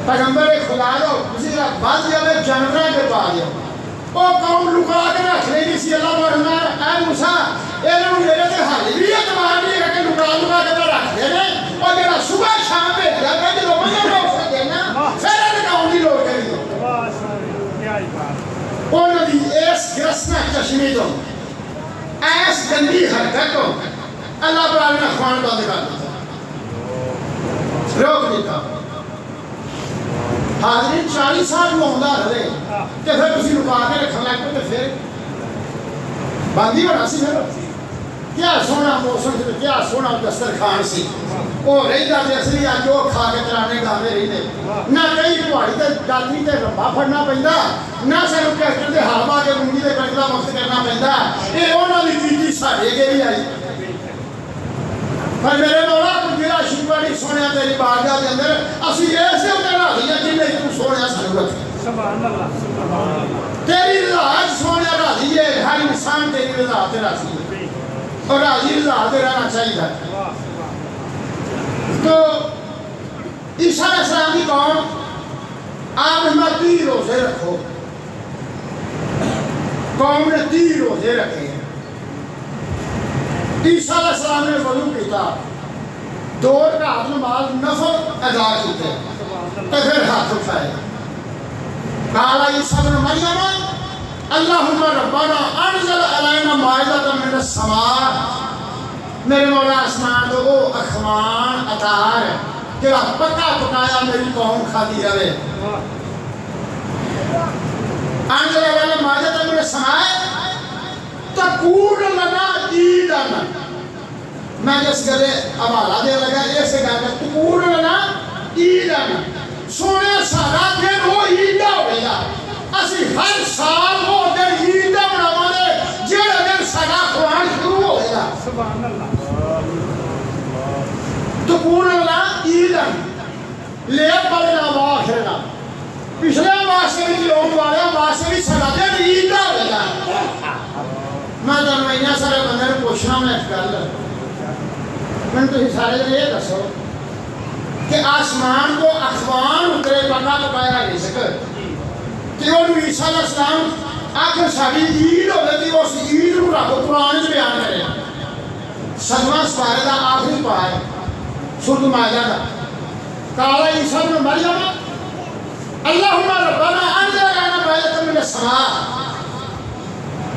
پیغمبر خدا رو کسی کا بڑھ جائے جانور کے پا گیا وہ قوم لکا کے رکھ لینی سی اللہ فرما اے موسیٰ انہوں میرے تے حال بھی اعتبار نہیں ہے کہ لکا کے رکھ دینے اور جڑا صبح شام بھیجا کہ جدوں منہ روک دینا پھر لگاؤں کی لوڑ کری انہوں دی اس گرسنا چشمی تو ایس گندی حرکت کو اللہ تعالی نے خوان بند کر دیتا روک دیتا حاضرین 40 سال وہ ہوندا رہے کہ پھر تسی لکا کے رکھن لگ پے تے پھر باندھی بنا سی پھر کیا سونا موسم سی کیا سونا دسترخوان سی وہ رہندا تے اصلی اج وہ کھا کے ترانے گاوے رہندے نہ کئی پہاڑی تے گاتی تے رمبا پھڑنا پیندا نہ سانو ٹریکٹر تے ہل با کے منڈی تے کڑک دا وقت کرنا پیندا اے انہاں دی کیتی ساڈے کے بھی آئی پر میرے مولا جڑا شکوانی سونے تیری بارگاہ دے اندر اسی ایسے تے راضی ہیں جن نے تو سونے ضرورت سبحان اللہ سبحان اللہ تیری رضا سونے راضی ہے ہر انسان تیری رضا تے راضی ہے اور راضی رضا تے رہنا چاہیے تو عیسیٰ علیہ السلام کی قوم آپ ہمیں 30 روزے رکھو قوم نے 30 روزے رکھے عیسیٰ علیہ السلام نے وضو کیتا 2 رکعت نماز نفل ادا کیتے تے پھر ہاتھ اٹھائے قال عیسی بن مریم اللہم ربنا انزل علینا مائدۃ من السماء میرے مولا آسمان تو وہ اخوان اتار جڑا پکا پکایا میری قوم کھاتی رہے انزل علینا مائدۃ من السماء تکون لنا عیدا میں جس گلے حوالہ دے لگا اس گل تکون لنا عیدا سونے سارا دن وہ عیدا ہوئے گا اسی ہر سال وہ دن عیدا مناواں جڑا دن ساڈا قرآن شروع ہوئے گا سبحان اللہ تکون لنا عیدا لے پڑنا واخرنا پچھلے واسطے بھی لوگ والے واسطے بھی ساڈا دن عیدا ہوئے گا میں تمہیں اینا سارے بندے نے پوچھنا میں گل میں تو سارے دن یہ دسو کہ آسمان کو اخوان اترے پکا پکایا رزق کہ وہ عیسیٰ علیہ السلام آخر ساری عید ہوگی تھی اس عید کو رب قرآن میں بیان کرے 7واں سپارے کا آخری پارا ہے سورۃ مائدہ کا قال عیسی بن مریم اللہم ربنا انزل علینا مائدۃ من السماء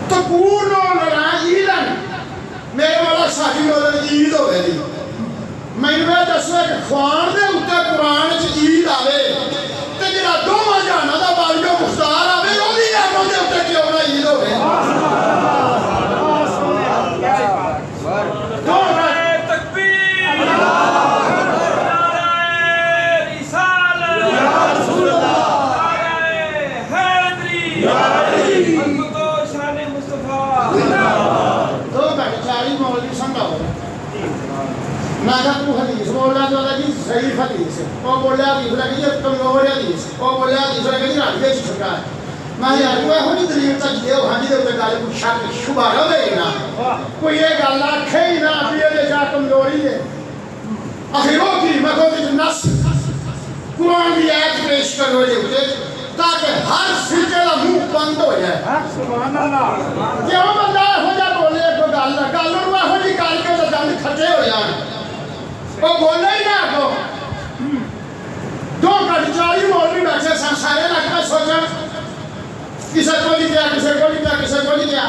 تکون لنا عیدا میرے والا ساری عید ہوئے دی میں دسو کہ خوان دے اتنے قرآن عید آوے تے جڑا دوواں جہاناں دا والد مختار آوے اودی نعمت دے اتنے کیوں نہ عید ہوے تکبیر نعرہ رسالت یا رسول اللہ نعرہ حیدری یا علی عظمت و شان مصطفیٰ دو گھنٹے 40 مولوی سمجھاؤ میں کہا تو حدیث بولنا جو ہے جی ضعیف حدیث ہے وہ بولیا حدیث لگی جی کمزور حدیث وہ بولیا حدیث لگی جی راجے چ چھکا ہے میں یار وہ ہوئی دلیل تک دیو ہاں جی دے گل کو شک شبہ رہے نا کوئی یہ گل آکھے ہی نہ بھی یہ جا کمزوری ہے آخر وہ کی میں کہوں کہ نص قرآن کی آیت پیش کرو یہ ہوتے تاکہ ہر فرقے کا منہ بند ہو جائے سبحان اللہ کیوں بندہ ہو جا بولے کوئی گل نہ گل نو ہو جی کر کے تو دند کھٹے ہو جان وہ بولے ہی نہ کو 2 گھنٹے 40 مولوی بیٹھے سن سارے لگ کے سوچن کسی کو نہیں کیا کسی کو نہیں کیا کسی کو نہیں کیا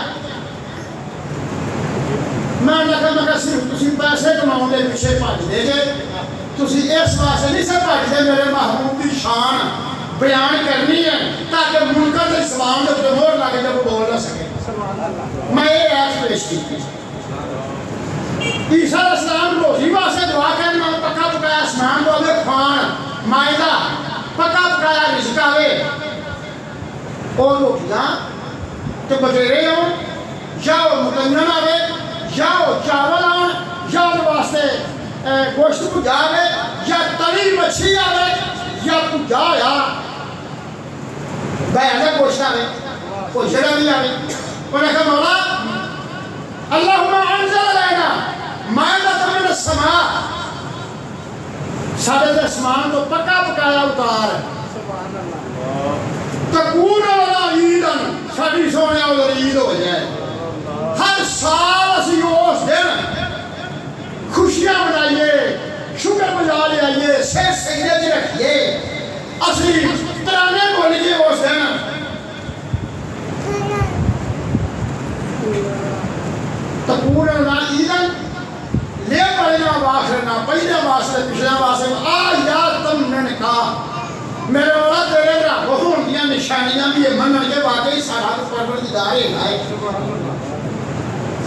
میں کہا صرف تسی پیسے کماؤں دے پیچھے بھج دے جے تسی اس واسطے نہیں سے بھج دے میرے محبوب کی شان بیان کرنی ہے تاکہ منکر اسلام کے مہر لگ جب بول نہ سکے میں یہ ایس پیش کی عیسیٰ علیہ السلام روزی واسطے دعا کرنا پکا پکایا آسمان کو آوے خوان مائدہ پکا پکایا رزق آوے اور روٹیاں تو بطیرے ہوں یا وہ متنن آوے یا وہ چاول آن یا واسطے گوشت کو جاوے یا تلی مچھی آوے یا کو جایا بیعدہ گوشت آوے کوئی جگہ بھی آوے انہیں کہا مولا اللہم انزل علینا مائدۃ من السماء سارے آسمان تو پکا پکایا اتار تکون لنا عیدا ساری سونے ادھر عید ہو جائے ہر سال اسی اس دن خوشیاں منائیے شکر بجا لے آئیے سر سجدے رکھیے اسی ترانے بولیے اس دن تکون لنا عیدا لے پڑنا واخرنا پہلے واسطے پچھلے واسطے آیاتن کا میرے مولا تیرے رب ہون دیا نشانیاں بھی منن کے واقعی سارا پروردگار ہے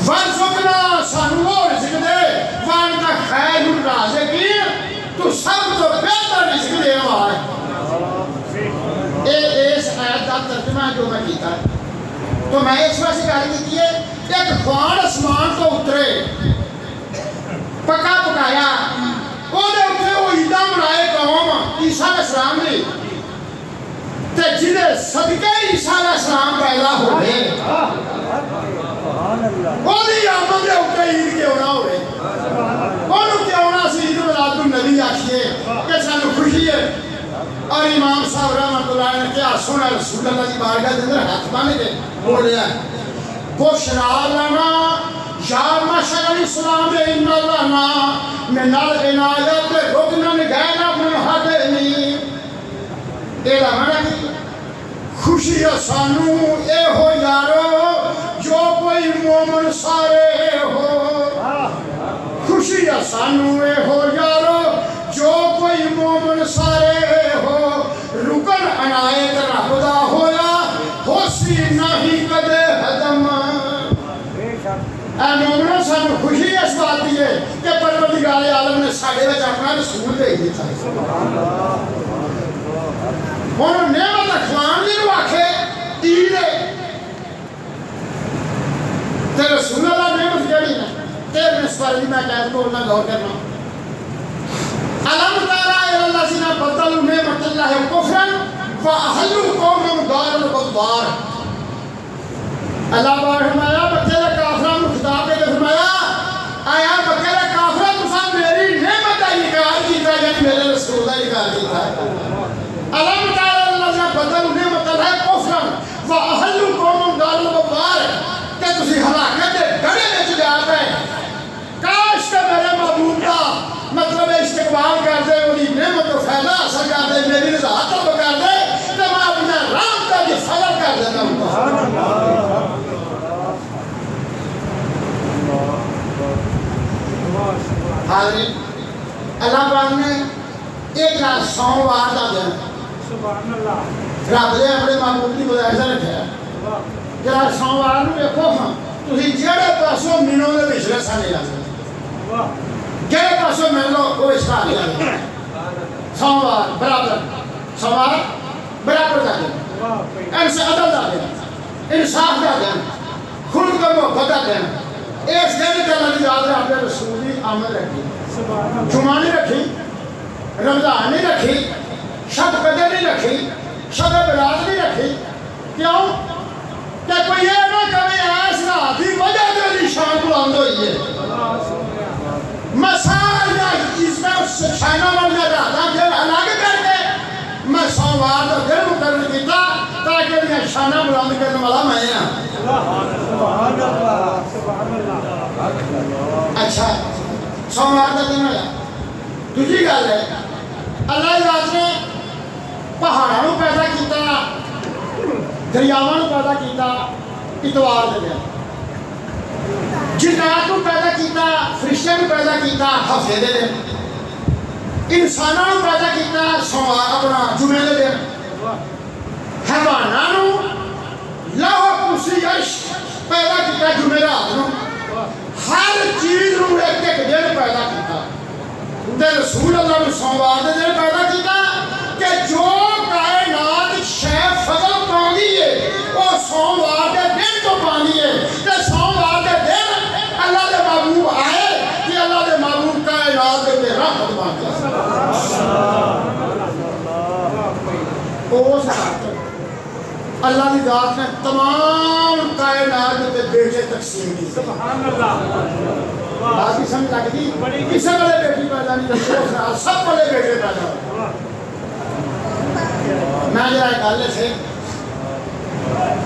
ورزقنا سانو رزق دے وانت خیر الرازقین تو سب تو بہتر رزق دے والا ہے اس آیت کا ترجمہ جو میں کیتا ہے تو میں اس واسطے گل کی ہے ایک خوان آسمان تو اترے پکا پکایا وہ دے اترے وہ عیدہ منائے قوم عیسیٰ علیہ السلام نے تے جنہیں صدقے عیسیٰ علیہ السلام پیدا ہوئے وہ دی آمد دے اترے عید کے ہونا ہوئے انہوں کے ہونا سی عید ملاد النبی آکھئے کہ سانو خوشی ہے اور امام صاحب رحمت اللہ نے کیا سنا رسول اللہ کی بارگاہ کے اندر ہاتھ بانے کے بولیا بشرا لنا یا مشر الاسلام ان لنا من العنایت رکنا غیر منہدمی. یہ مانا کہ خوشی سانو اے ہو یارو جو کوئی مومن سارے ہو. خوشی سانو اے ہو یارو جو کوئی مومن سارے ہو. رکن عنایت رب دا ہویا ہوسی نہیں کدے حدم. اے مومنوں سانو خوشی اس بات دی ہے کہ پروردگار عالم نے ساڈے وچ اپنا رسول بھیج دتا ہے. ہن نعمت اخوان دی نو آکھے عید تے رسول اللہ نعمت جڑی ہے تیرے نسبت میں کہہ کو نہ غور کرنا. علم تارا الذین بدلوا نعمت اللہ کفرا واحلوا قومهم دار البوار. اللہ پاک فرمایا بچے دے کافراں نوں خطاب کر کے فرمایا آیا بچے دے کافراں تساں میری نعمت دا انکار کیتا یعنی میرے رسول دا انکار کیتا ہے. علم تارا الذین بدلوا نعمت اللہ کفرا واحلوا قومهم دار البوار. کہ تسی ہلاکت دے گڑھے وچ جا پئے. کاش کہ میرے محبوب دا مطلب استقبال کر دے انہی نعمت و فیضہ حاصل کر دے میری رضا طلب کر دے تو میں اپنے رام کا بھی فضل کر دیتا ہوں. حاضرین اللہ پاک نے ایک رات سوموار دا دن رب نے اپنے محبوب کی ملاحظہ رکھا ہے. جرا سوموار نوں دیکھو ہاں تسی جڑے پاسوں مینوں دے وچ رسا نہیں لگدا جڑے پاسوں مل لو وہ اشتہار نہیں لگدا. سوموار برابر سوموار برابر دا دن عدل دا دن انصاف دا دن خلق و محبت دا دن. اس دن تے اللہ دی یاد رکھ کے رسول دی آمد رکھی جمعہ نہیں رکھی رمضان نہیں رکھی شب قدر نہیں رکھی شب برات نہیں رکھی. کیوں کہ کوئی یہ نہ کہے ایس رات دی وجہ سے شان بلند ہوئی ہے. مسال یا اس میں شانہ والا راتا پھر الگ کر کے میں سوموار کا دن مقرر کیتا تاکہ یہ شانہ بلند کرنے والا میں ہاں. اچھا سوموار کا دن ہے. دوسری گل ہے اللہ ذات نے پہاڑوں کو پیدا کیتا دریاواں پیدا کیتا اتوار دے دن. جنات کو پیدا کیتا فرشتوں کو پیدا کیتا ہفتے دے دن. انسانوں کو پیدا کیتا سوموار اپنا جمعے دے دن. حیواناں نوں لوح کرسی عرش پیدا کیتا جمعرات نوں. ہر چیز نوں ایک ایک دن پیدا کیتا. تے رسول اللہ نے سوموار دے دن پیدا کیتا کہ جو کائنات شے فضل پاندی ہے وہ سوموار دے دن تو پاندی ہے. تے سوموار دے دن اللہ دے محبوب آئے کہ اللہ دے محبوب کائنات دے رحمت بن جائے. اس رات اللہ دی ذات نے تمام کائنات دے بیٹے تقسیم کی. سبحان اللہ. باقی سمجھ لگتی کسی والے بیٹی پیدا نہیں ہوئی سب والے بیٹے پیدا ہوئے. میں جرا گل سے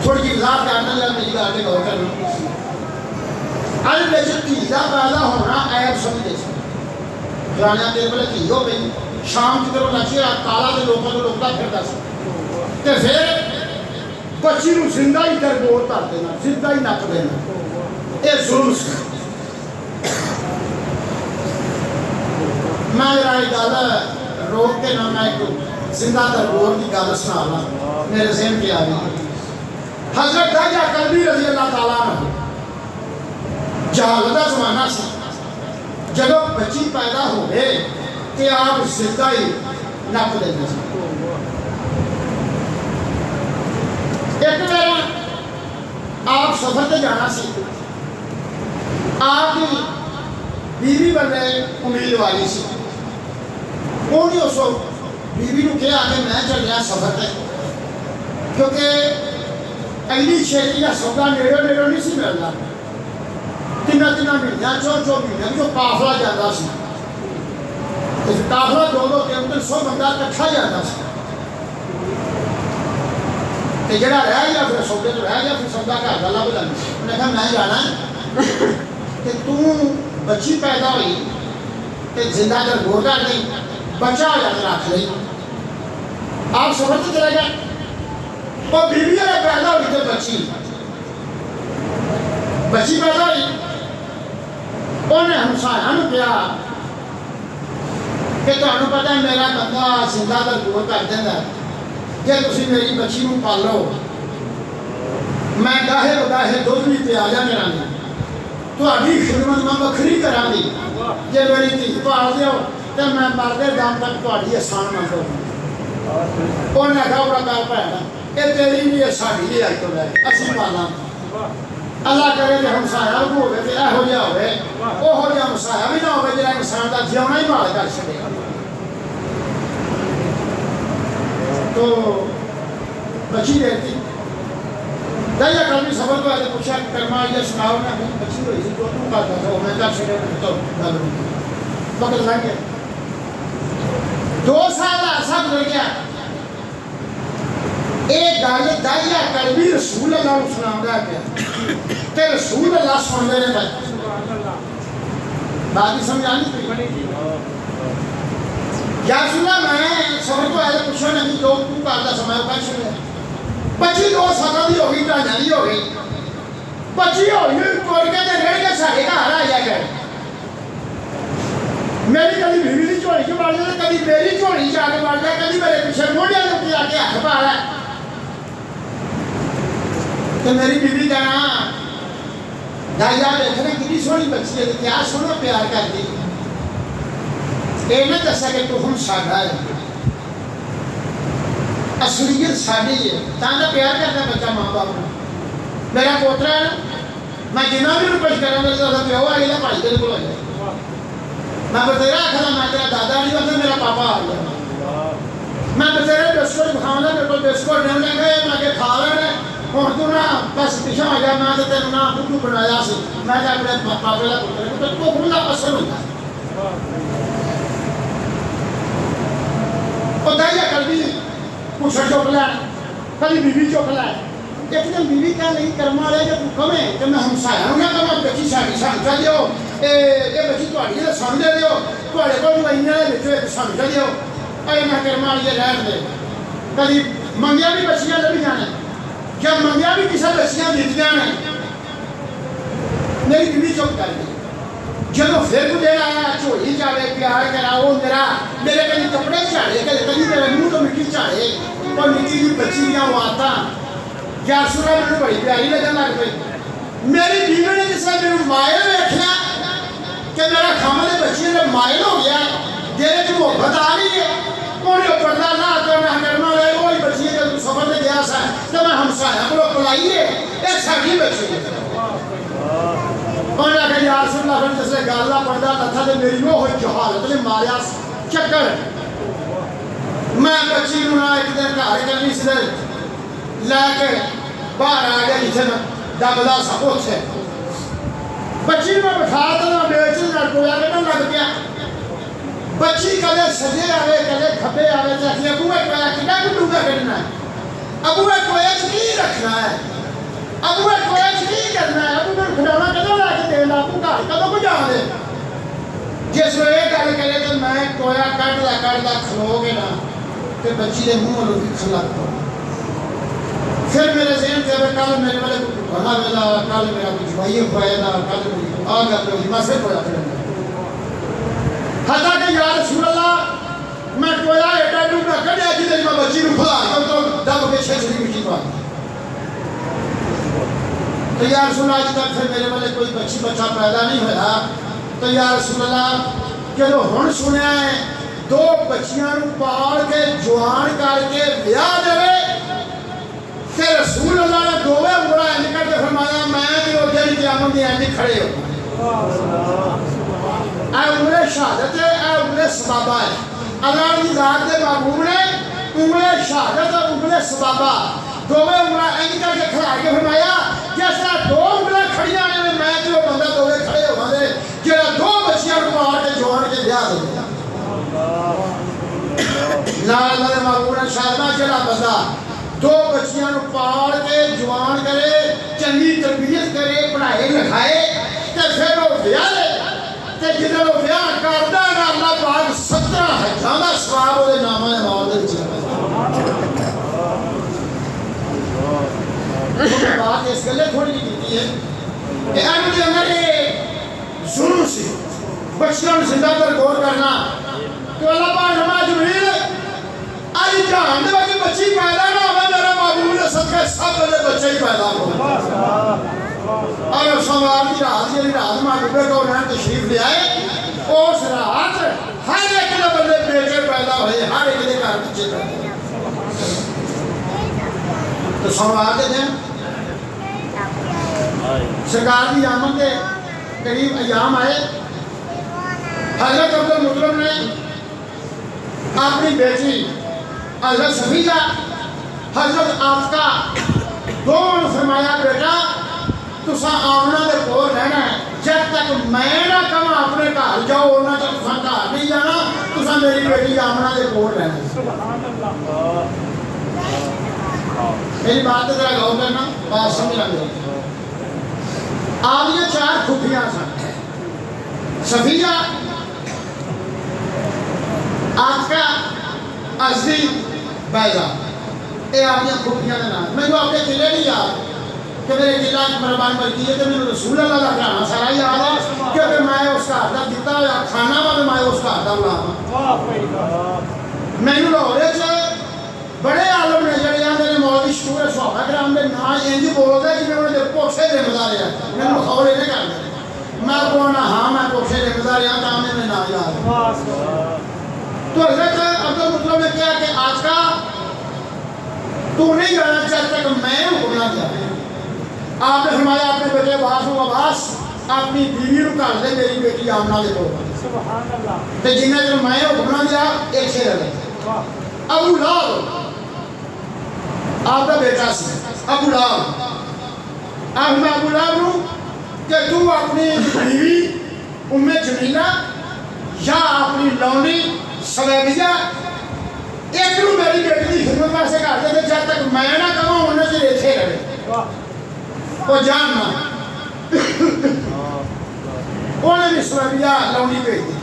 تھوڑی جی وضاحت کرنا یا میری گل پہ غور کرنا. اج بچ دھی کا پیدا ہونا عیب سمجھے سے فلانے دیر بلے دھی ہو گئی شام کی طرف نچیا کالا کے لوگوں کو لوگتا پھرتا سا تے پھر بچی نو زندہ ہی درگور کر دینا زندہ ہی نپ دینا. یہ ظلم سی. میں جرا گل روک کے نہ میں ایک زندہ درگور کی گل سنا میرے ذہن کی آ گئی. حضرت داجا کلبی رضی اللہ تعالیٰ عنہ جہالت کا زمانہ سی. جب بچی پیدا ہو گئے کہ آپ زندہ ہی نپ دیتے ہیں. ایک میرا آپ سفر تے جانا سی. آپ کی بیوی بنے امیدواری سی. انہیں اس وقت بیوی نو کہا کہ میں چل گیا سفر تے کیونکہ اگلی چھیتی کا سودا نیڑے نیڑے نہیں سی ملتا. تین مہینے چو مہینے جو قافلہ جاتا سی. قافلہ 200-300 بندہ کٹھا جاتا سی. جڑا رہ گیا پھر سودے تو رہ گیا پھر سودا گھر والا بلا انہیں کہا میں جانا ہے کہ تو بچی پیدا ہوئی کہ زندہ در گور کر دیں بچہ ہو جاتا رکھ لیں آپ سمجھتے چلے گئے اور بیوی نے پیدا ہوئی تو بچی پیدا ہوئی انہیں ہمسایہ نے کیا کہ تمہیں پتا میرا بندہ زندہ در گور کر دینا جی تھی میری بچی کو پالو میں گاہے بگاہے دودھ بھی پیالیا کرا تھی خدمت میں وکری کرا دی جی میری دھی پال دیو تو میں مردے دم تک تاری احسان مند ہوں انہیں آخا بڑا گل بھن یہ تیری بھی ساری بھی آئی تو لے اسی پالا اللہ کرے کہ ہمسایا بھی ہوگی تو یہو جہا ہوئے وہ جہا ہمسایا بھی نہ ہوگا جہاں انسان کا جیونا ہی مال کر سکے تو بچی دیتی دائیا کلمی سفر کو آتے پوچھا کرما یہ سناؤ میں بچی ہوئی تھی تو کرتا تھا میں کر سکے تو گل وقت لگ گیا 2 سال عرصہ گزر گیا ایک گل دائیا کلمی رسول اللہ کو سنا رہا پیا تے رسول اللہ سن رہے ہیں بات ہی سمجھ آنی تھی یا رسول اللہ میں سفر کو آتے پوچھا نہیں جو تو کرتا سمجھ کر سکے بچی 2 سالوں کی ہوگی ڈھائی کی ہو گئی بچی ہوئی توڑ کے رڑ کے سارے گھر آ جائے گئے میری کبھی بیوی کی جھولی چ بڑھ جائے کبھی میری جھولی چ آ کے بڑھ جائے کبھی میرے پیچھے موڑیا کے آ کے ہاتھ پا رہا ہے تو میری بیوی کہنا دائیا دیکھنا کتنی سونی بچی ہے کیا سونا پیار کرتی یہ نہ دسا کہ تو ہم ساڈا ہے اصلیت ساڈی ہے تاں پیار کرتا بچہ ماں باپ میرا پوترا ہے میں جنہیں بھی کچھ کروں گا پیو آ گیا بھائی تیرے کو ہو جائے میں بتیرا آخر میں تیرا دادا نہیں بنتا میرا پاپا آ گیا میں بتیرے بسکٹ کھاؤں گا میرے کو بسکٹ نہیں لیں گے میں کہ کھا لینا ہوں تو نہ بس پیچھے آ گیا میں تو تین نہ بدھو بنایا سی میں تو اپنے پاپے کا پتر تو کھلا اثر ہوتا اور دائیا کلمی پوچھا چوک لیا کبھی بیوی چوک لیا ایک دن بیوی کہہ لگی کرما والے کہ تو کمے کہ میں ہمسایا ہوں کہ میں بچی ساری سمجھا دیو یہ بچی تاری سمجھا دیو تھوڑے کو سمجھا دیو میں کرما والی رہن دے کبھی منگیا بھی بچیاں لبھی جانے جب منگیا بھی کسی بچیاں دیتیاں نے میری بیوی چپ کر گئی جب پھر کو دیر آیا چوڑی چاڑے پیار کرا وہ میرے کبھی کپڑے چاڑے کبھی میرے منہ تو مٹی چاڑے اور مٹی کی بچی دیا وہ آتا یا سورا میں بڑی پیاری لگن لگ پئی میری بیوی نے جس طرح میرے مائل دیکھا کہ میرا کھامل بچی نے مائل ہو گیا دیرے کی محبت آ گئی ہے انہیں پردہ نہ تو نہ کرنا لے وہی بچی ہے کہ سفر سے گیا سا تو میں ہمسایا کو پلائیے ایک ساڑھی بچی ہے انہوں نے کہا یا رسول اللہ فرم جس نے گاللہ پردہ نہ تھا تو میری وہ ہوئی جہالت نے ماریا چکر میں بچی نہ ایک دن گھر کرنی سے لے کے باہر آ گیا جسے میں دبدا سا پوچھے بچی میں بٹھا تو نہ بیچ نہ کویا کہ نہ لگ گیا بچی کدے سجے آوے کدے کھپے آوے چاہیے ابو ایک کویا کنا کٹو کا کرنا ہے ابو ایک کویا کی رکھنا ہے ابو ایک کویا کی کرنا ہے ابو میں کھڑانا کدو لا کے دینا ابو گھر کدو کو جا دے جس میں ایک گل کرے تو میں کویا کٹدا کھلو گے نا کہ بچی دے منہ لو بھی کھلا پھر میرے ذہن سے کل میرے والے کو بنا ویلا کل میرا کچھ بھائی ہوئے نا کل آ گیا تو میں سے کویا کریں حتیٰ کہ یا رسول اللہ میں کویا ایڈا ڈوبا کڑیا جی میں بچی کو کھلا تو دب کے چھچڑی مٹی پا تو یا رسول اللہ آج تک پھر میرے والے کوئی بچی بچہ پیدا نہیں ہوا تو یا رسول اللہ جدو ہن سنیا ہے 2 بچیاں پال کے جوان کر کے بیاہ دے کہ رسول اللہ نے 2 انگڑا انج کر کے فرمایا میں کہ وہ جڑی قیامت دی انج کھڑے ہو اے انگلے شہادت ہے اے انگلے سبابہ ہے اللہ کی ذات کے محبوب نے انگلے شہادت اور انگلے سبابہ 2 انگڑا انج کر کے کھڑا کے فرمایا جس طرح 2 انگڑا کھڑیاں نے میں کہ وہ بندہ 2 کھڑے ہو گئے جڑا 2 بچیاں پال کے جوان کے بیاہ دے دیا لا اللہ کے محبوب نے شادمہ جڑا بندہ 2 بچیاں پال کے جوان کرے چنگی تربیت کرے پڑھائے لکھائے تے پھر وہ بیاہ تے جدھر وہ بیاہ کردا نا اللہ پاک 17 حجاں دا ثواب وہ نامہ اعمال دے وچ بات اس گلے تھوڑی جی کیتی ہے کہ ان دے اندر یہ ظلم سی بچن زندہ پر غور کرنا کہ اللہ پاک نماز جبریل آئی جہان دے وچ بچی پیدا نہ ہوے میرا معبود دے صدقے سب دے بچے ہی پیدا ہو اور سوال دی رات جی رات محبوب کو نہ تشریف لے آئے اس رات ہر ایک دے بندے بیٹے پیدا ہوئے ہر ایک دے گھر بچے پیدا تو سوال دے دیں سرکار کی آمد کے قریب ایام آئے حضرت عبدالمطلب نے اپنی بیٹی حضرت صفیہ حضرت آتقہ دونوں فرمایا بیٹا تساں آمنہ دے کول رہنا ہے جب تک میں نہ کہاں اپنے گھر جاؤ انہاں تک تساں گھر نہیں جانا تساں میری بیٹی آمنہ دے کول رہنا ہے میری بات ذرا غور کرنا بات سمجھ لگ جائے آپ یہ 4 کھوپیاں سن صفیہ آتقہ ازدی بیضا اے آپ یہ کھوپیاں دے نام میں جو آپ کے قلعے نہیں یاد کہ میرے قلعہ کی مربان بلکی ہے تو میں رسول اللہ کا کرانا سارا یاد ہے کہ میں اس کا عہدہ دیتا یا کھانا میں میں اس کا عہدہ بلا میں نے لاہورے سے بڑے عالم نے جڑے آندے نے مولوی شکور صحابہ کرام دے نا انج بولدا کہ میں انہاں دے پوچھے دے مدار ہے میں مخاول نہیں کردا میں کہنا ہاں میں پوچھے دے مدار ہے تا میں نا یاد تو حضرت عبدالمطلب نے کہا کہ آج کا تو نہیں جانا جب تک میں حکم نہ دیا آپ نے فرمایا اپنے بیٹے عباس و عباس اپنی بیوی کو گھر دے میری بیٹی آمنہ دے کول سبحان اللہ تے جنہیں جو میں حکم نہ دیا ایک سے رہے ابو لہب آپ کا بیٹا سی ابو لہب اب میں ابو لہب ہوں کہ تو اپنی بیوی ام جمیلہ یا اپنی لونی سویبیہ ایک رو میری بیٹی کی خدمت میں سے کہتے تھے جب تک میں نہ کہوں انہیں سے ریتھے رہے وہ جاننا انہیں بھی سویبیہ لونی پہ دی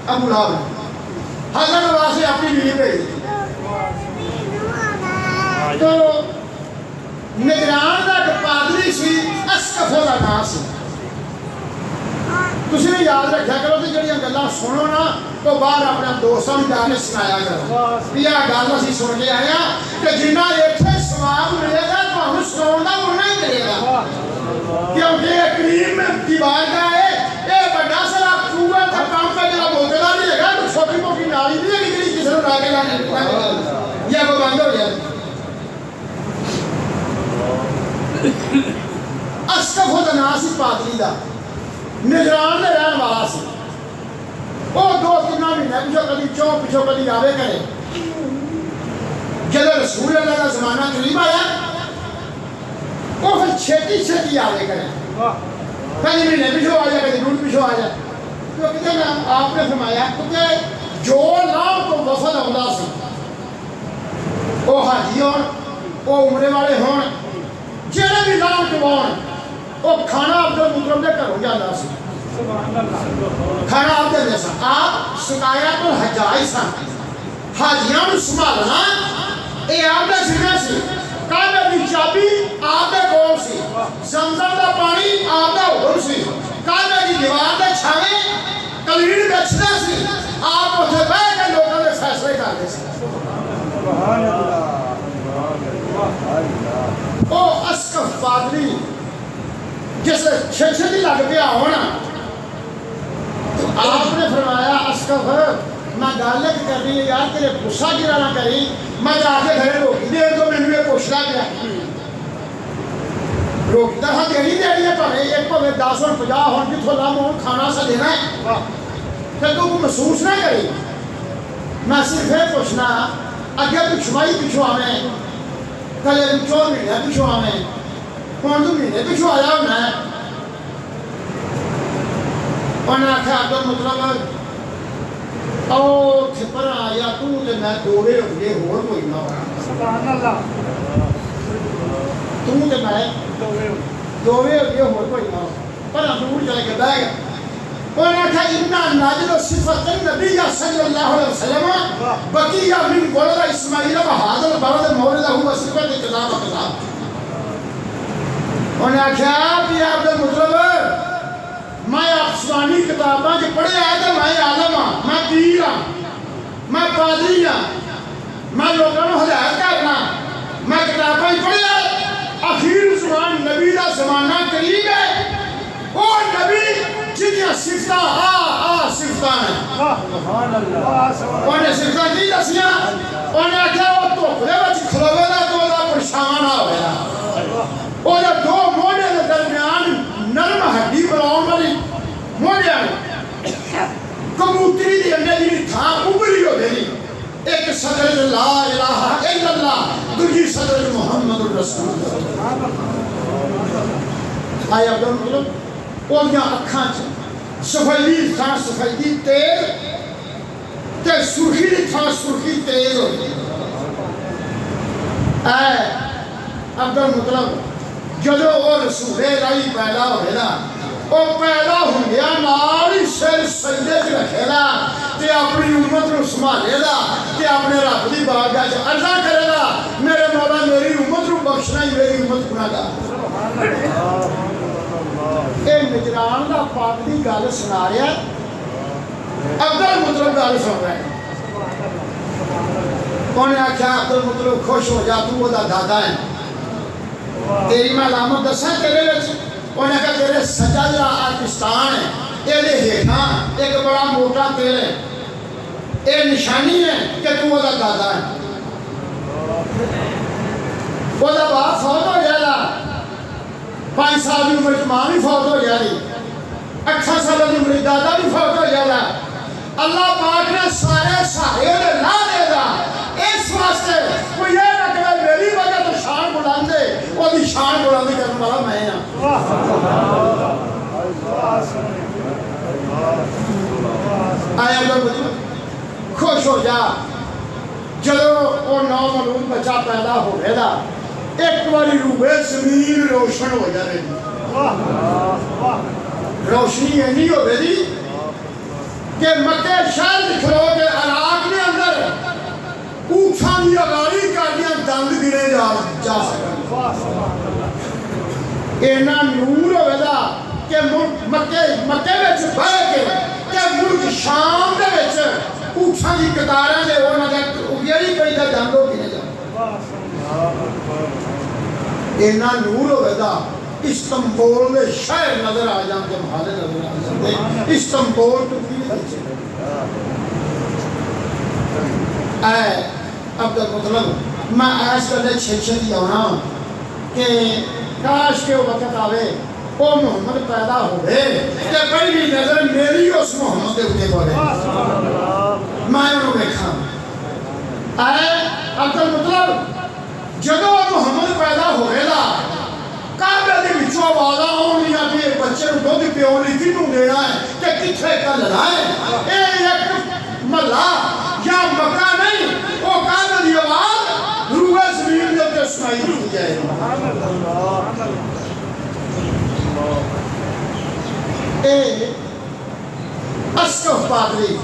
ابو لہب حضرت واسے اپنی بیوی پہ دی تو نگران دا کہ پادری سی اسقف دا نام سی تسی بھی یاد رکھا کرو کہ جڑیاں گلاں سنو نا تو باہر اپنے دوستاں نوں جا کے سنایا کرو بھی آ گل اسی سن کے آئے کہ جنہ ایتھے ثواب ملے گا تانوں سناؤن دا اُنّا ہی ملے گا کیونکہ یہ کریم کی بارگاہ ہے یہ بڑا سارا پورا تھا کام کا جڑا بوتلا نہیں ہے گا چھوٹی موٹی نالی نہیں ہے کہ کسی نوں لا کے لانے یہ وہ بند ہو گیا اسقف دا نام سی پادری دا نگران دے رہن والا سی وہ 2-3 مہینے پچھو کدی چوں پچھو کدی آوے کرے جب رسول اللہ کا زمانہ قریب آیا وہ پھر چھیتی آوے کرے کدی مہینے پچھو آ جائے کدی ڈوڑھ پچھو آ جائے تو کہتے ہیں آپ نے فرمایا کیونکہ جو نام کو وفد آਉਂਦਾ سی وہ حاجی ہون وہ عمرے والے ہون جڑے بھی نام ٹواؤن وہ کھانا عبدالمطلب دے گھروں جاندا سی کھانا آپ دے سن آپ شکایت الحجاج سن حاجیاں نوں سنبھالنا یہ آپ دا ذمہ سی کعبے دی چابی آپ دے کول سی زمزم دا پانی آپ دا حکم سی کعبے دی دیوار دے چھاویں کلیڑ بیچدا سی آپ اوتھے بیٹھ کے لوکاں دے فیصلے کردے سی سبحان اللہ او اسقف پادری جس چھچھتی لگ پیا ہونا تو آپ نے فرمایا اسقف میں گل کر رہی ہے یار تیرے غصہ گرا نہ کری میں جا کے گھر روکی دے تو میں نے پوچھنا پیا روکتا تھا دینی دینی ہے پر ایک پہ 10 اور 50 ہون جتھوں لام ہون کھانا سا دینا ہے پھر تو محسوس نہ کری میں صرف یہ پوچھنا اگے پچھوائی پچھو آویں کلے 4 مہینے پچھو آویں 5 مہینے پچھو آیا ہونا ہے انہیں آکھا عبدالمطلب او تھپر آیا تو تے میں دوڑے ہوئے ہور کوئی نہ ہونا سبحان اللہ تو تے میں دوڑے ہوئے ہور کوئی نہ ہونا پر دور چلے کے بہ گیا انہوں نے کہا اِنَّا نَاجِلُ صِفَةَ النَّبِيَّ صلی اللہ علیہ وسلم بقیہ من ولد اسماعیل و هذا البلد مولدہ وصفت کتاب کتاب انہوں نے کہا کہ عبد المطلب میں آسمانی کتاباں جو پڑھے آئے تو میں عالم ہاں میں پیر ہاں میں پادری ہاں میں لوگوں کو ہدایت کرنا میں کتاباں پڑھے آئے اخیر زمان نبی دا زمانہ قریب ہے وہ نبی جنیا صفتہ صفتہ ہیں انہیں صفتہ کی دسیاں انہیں کہا وہ تو خدے بچ کھلوے دا تو دا پرشان آویا اور دو موڑے دے درمیان نرم ہڈی بلاؤں والی موڑے آنے کبوتری دی انڈے جی تھا ابری ہو گئی ایک صدر لا الہ الا اللہ دوسری صدر محمد الرسول اللہ آیا عبد المطلب اور یہاں اکھاں سفیدی تھا سفیدی تیز تے سرخی تھا سرخی تیز ہو گئی اے عبد المطلب جدو وہ رسول رائی پیدا ہوئے دا وہ پیدا ہوں گیا ناری سر سجدے کی رکھے دا تے اپنی امت رو سمالے دا تے اپنے رب دی بارگاہ سے عرضہ کرے دا میرے مولا میری امت رو بخشنا ہی میری امت گناہ گار اے نجران دا پاک دی گل سنا رہا ہے عبد المطلب گل سن رہا ہے انہیں آکھا عبد المطلب خوش ہو جا تو وہ دا دادا ہے تیری میں علامت دساں تیرے وچ انہیں کہا تیرے سجا جا پاکستان ہے یہ دے ہیٹھاں ایک بڑا موٹا تیل ہے یہ نشانی ہے کہ تو وہ دادا ہے وہ دا باپ فوت ہو جائے 5 سال کی عمر ماں بھی فوت ہو جائے 8 سال کی عمر دادا بھی فوت ہو جائے اللہ پاک نے سارے سارے نہ دے گا اس واسطے کوئی یہ نہ کہ میری وجہ تو شان بلند ہے وہ بھی شان بلند کرنے والا میں ہاں آیا اللہ خوش ہو جا جدو وہ نومولود بچہ پیدا ہو گئے دا ایک باری روبے زمین روشن ہو جائے روشنی ہے نہیں ہو گئی دی کہ مکہ شہر دکھلو کے عراق کے اندر اوٹھاں دی اگاری کردیاں دند گرے جا سکتے اینا نور ہوئے دا کہ مکہ وچ بہ کے کہ ملک شام دے وچ اوٹھاں دی قطاراں دے ہونا دے اگیری کوئی دا دندوں گرے جا اینا نور ہوئے دا استنبول میں شہر نظر آ جاتے محالے نظر آ جاتے استنبول تو بھی اے عبد المطلب میں ایس کرنے چھچھتی ہونا کہ کاش کے وقت آوے وہ محمد پیدا ہوئے کہ پہلی نظر میری اس محمد دے اٹھے پڑے میں انہوں دیکھا اے عبد المطلب جدو محمد پیدا ہوئے دا کعبے دے وچوں آوازاں آونیاں کہ بچے نوں دودھ پیونی کینوں دینا ہے کہ کتھے کل لائے اے ایک محلہ یا مکہ نہیں وہ کعبے دی آواز روح زمین دے تے سنائی دی جائے اے اسقف پادری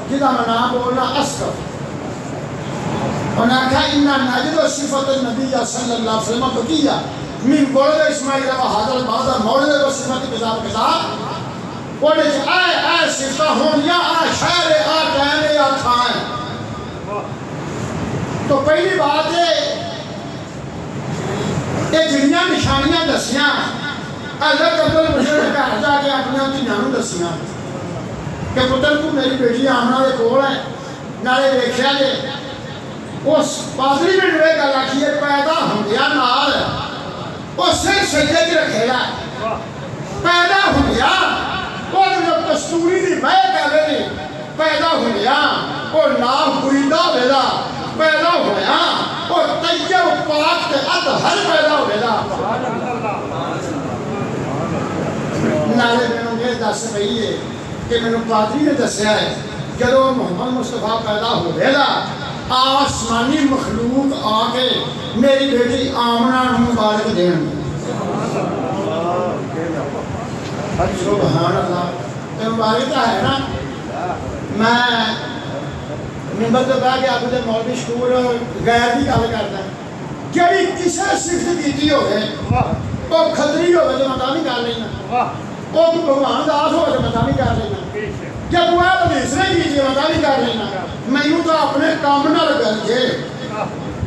جدا میں نام بولنا اسقف انہوں نے کہا اِنَّا نَاجِدُ صِفَةَ النَّبِيَّ صلی اللہ علیہ وسلم بقیہ من ولد اسماعیل و هذا البلد مولد وصفت کتاب کتاب وہ نے اے صفتہ ہون یا شہر ٹائم یا تھائیں تو پہلی بات ہے یہ جنیاں نشانیاں دسیاں اللہ قبل مشہور کا جا کے اپنے دھیانوں دسیاں کہ پتر تو میری بیٹی آمنہ دے کول ہے نالے دیکھیا جے اس پادری میں نوے گا لاکھیے پیدا ہوں گیا نال وہ سر سجدے کی رکھے گا پیدا ہوں گیا وہ جب دستوری دی میں کہے دی پیدا ہوں گیا وہ نام بریدہ بیدا پیدا ہوں گیا وہ طیب پاک کے اطہر پیدا ہوں گیا نالے میں نے دس رہی ہے کہ میں نے پادری نے دسیا ہے جدو محمد مصطفیٰ پیدا ہو گیا آسمانی مخلوق آکے میری بیٹی آمنہ مبارک دین سبحان اللہ تے مبارک تو ہے نا میں ممبر تو کہا کہ آپ نے مولوی سکول غیر کی گل کرتا جڑی کسے صفت کیتی ہوئے وہ کھتری ہوئے تو مطا نہیں کر لینا وہ بھگوان داس ہوئے تو مطا نہیں کر لینا جب وہ حدیث نے کیتی مطا نہیں کر لینا مینوں تو اپنے کام نال گل جے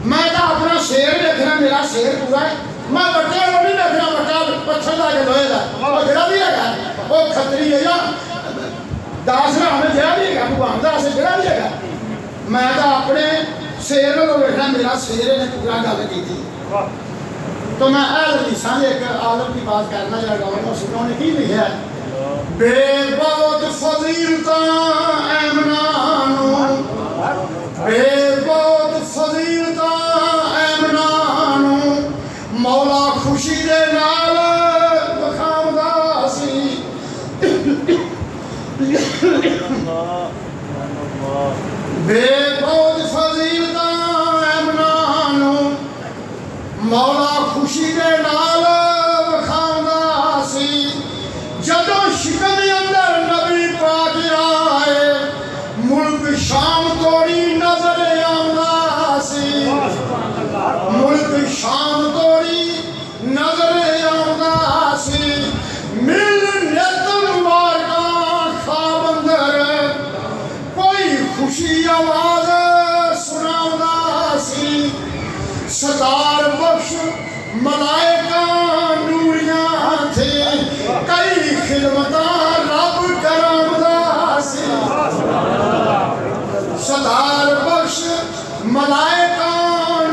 میں تو اپنا شیر دیکھنا میرا شیر پورا ہے میں بٹے وہ نہیں دیکھنا بٹا پتھر لا کے لوہے کا وہ جڑا بھی ہے وہ کھتری ہے یا داس نہ ہمیں جڑا بھی ہے بھگوان داس جڑا بھی ہے میں تو اپنے شیر کو بیٹھا میرا شیر نے پورا گل کی تھی تو میں اہل حدیثاں ایک عالم کی بات کرنا چاہتا ہوں انہوں نے کی لکھا ہے بے بہت فضیلتاں ایمنانو بے بہت فضیلتاں ایمنانو مولا خوشی دے نال بخاوندا سی بے بہت فضیلتاں ایمنانو مولا خوشی دے نال وکھاوندا سی جدوں شکم اندر نبی پاک آئے ملک شام توڑی نظر آوندا سی ملک شام توڑی نظر آوندا سی مل نت مبارکاں خواب اندر کوئی خوشی آواز سناوندا سی ستار بخش ملائکہ نوریاں تھے کئی خدمتاں رب کرامدا سی ستار بخش ملائکہ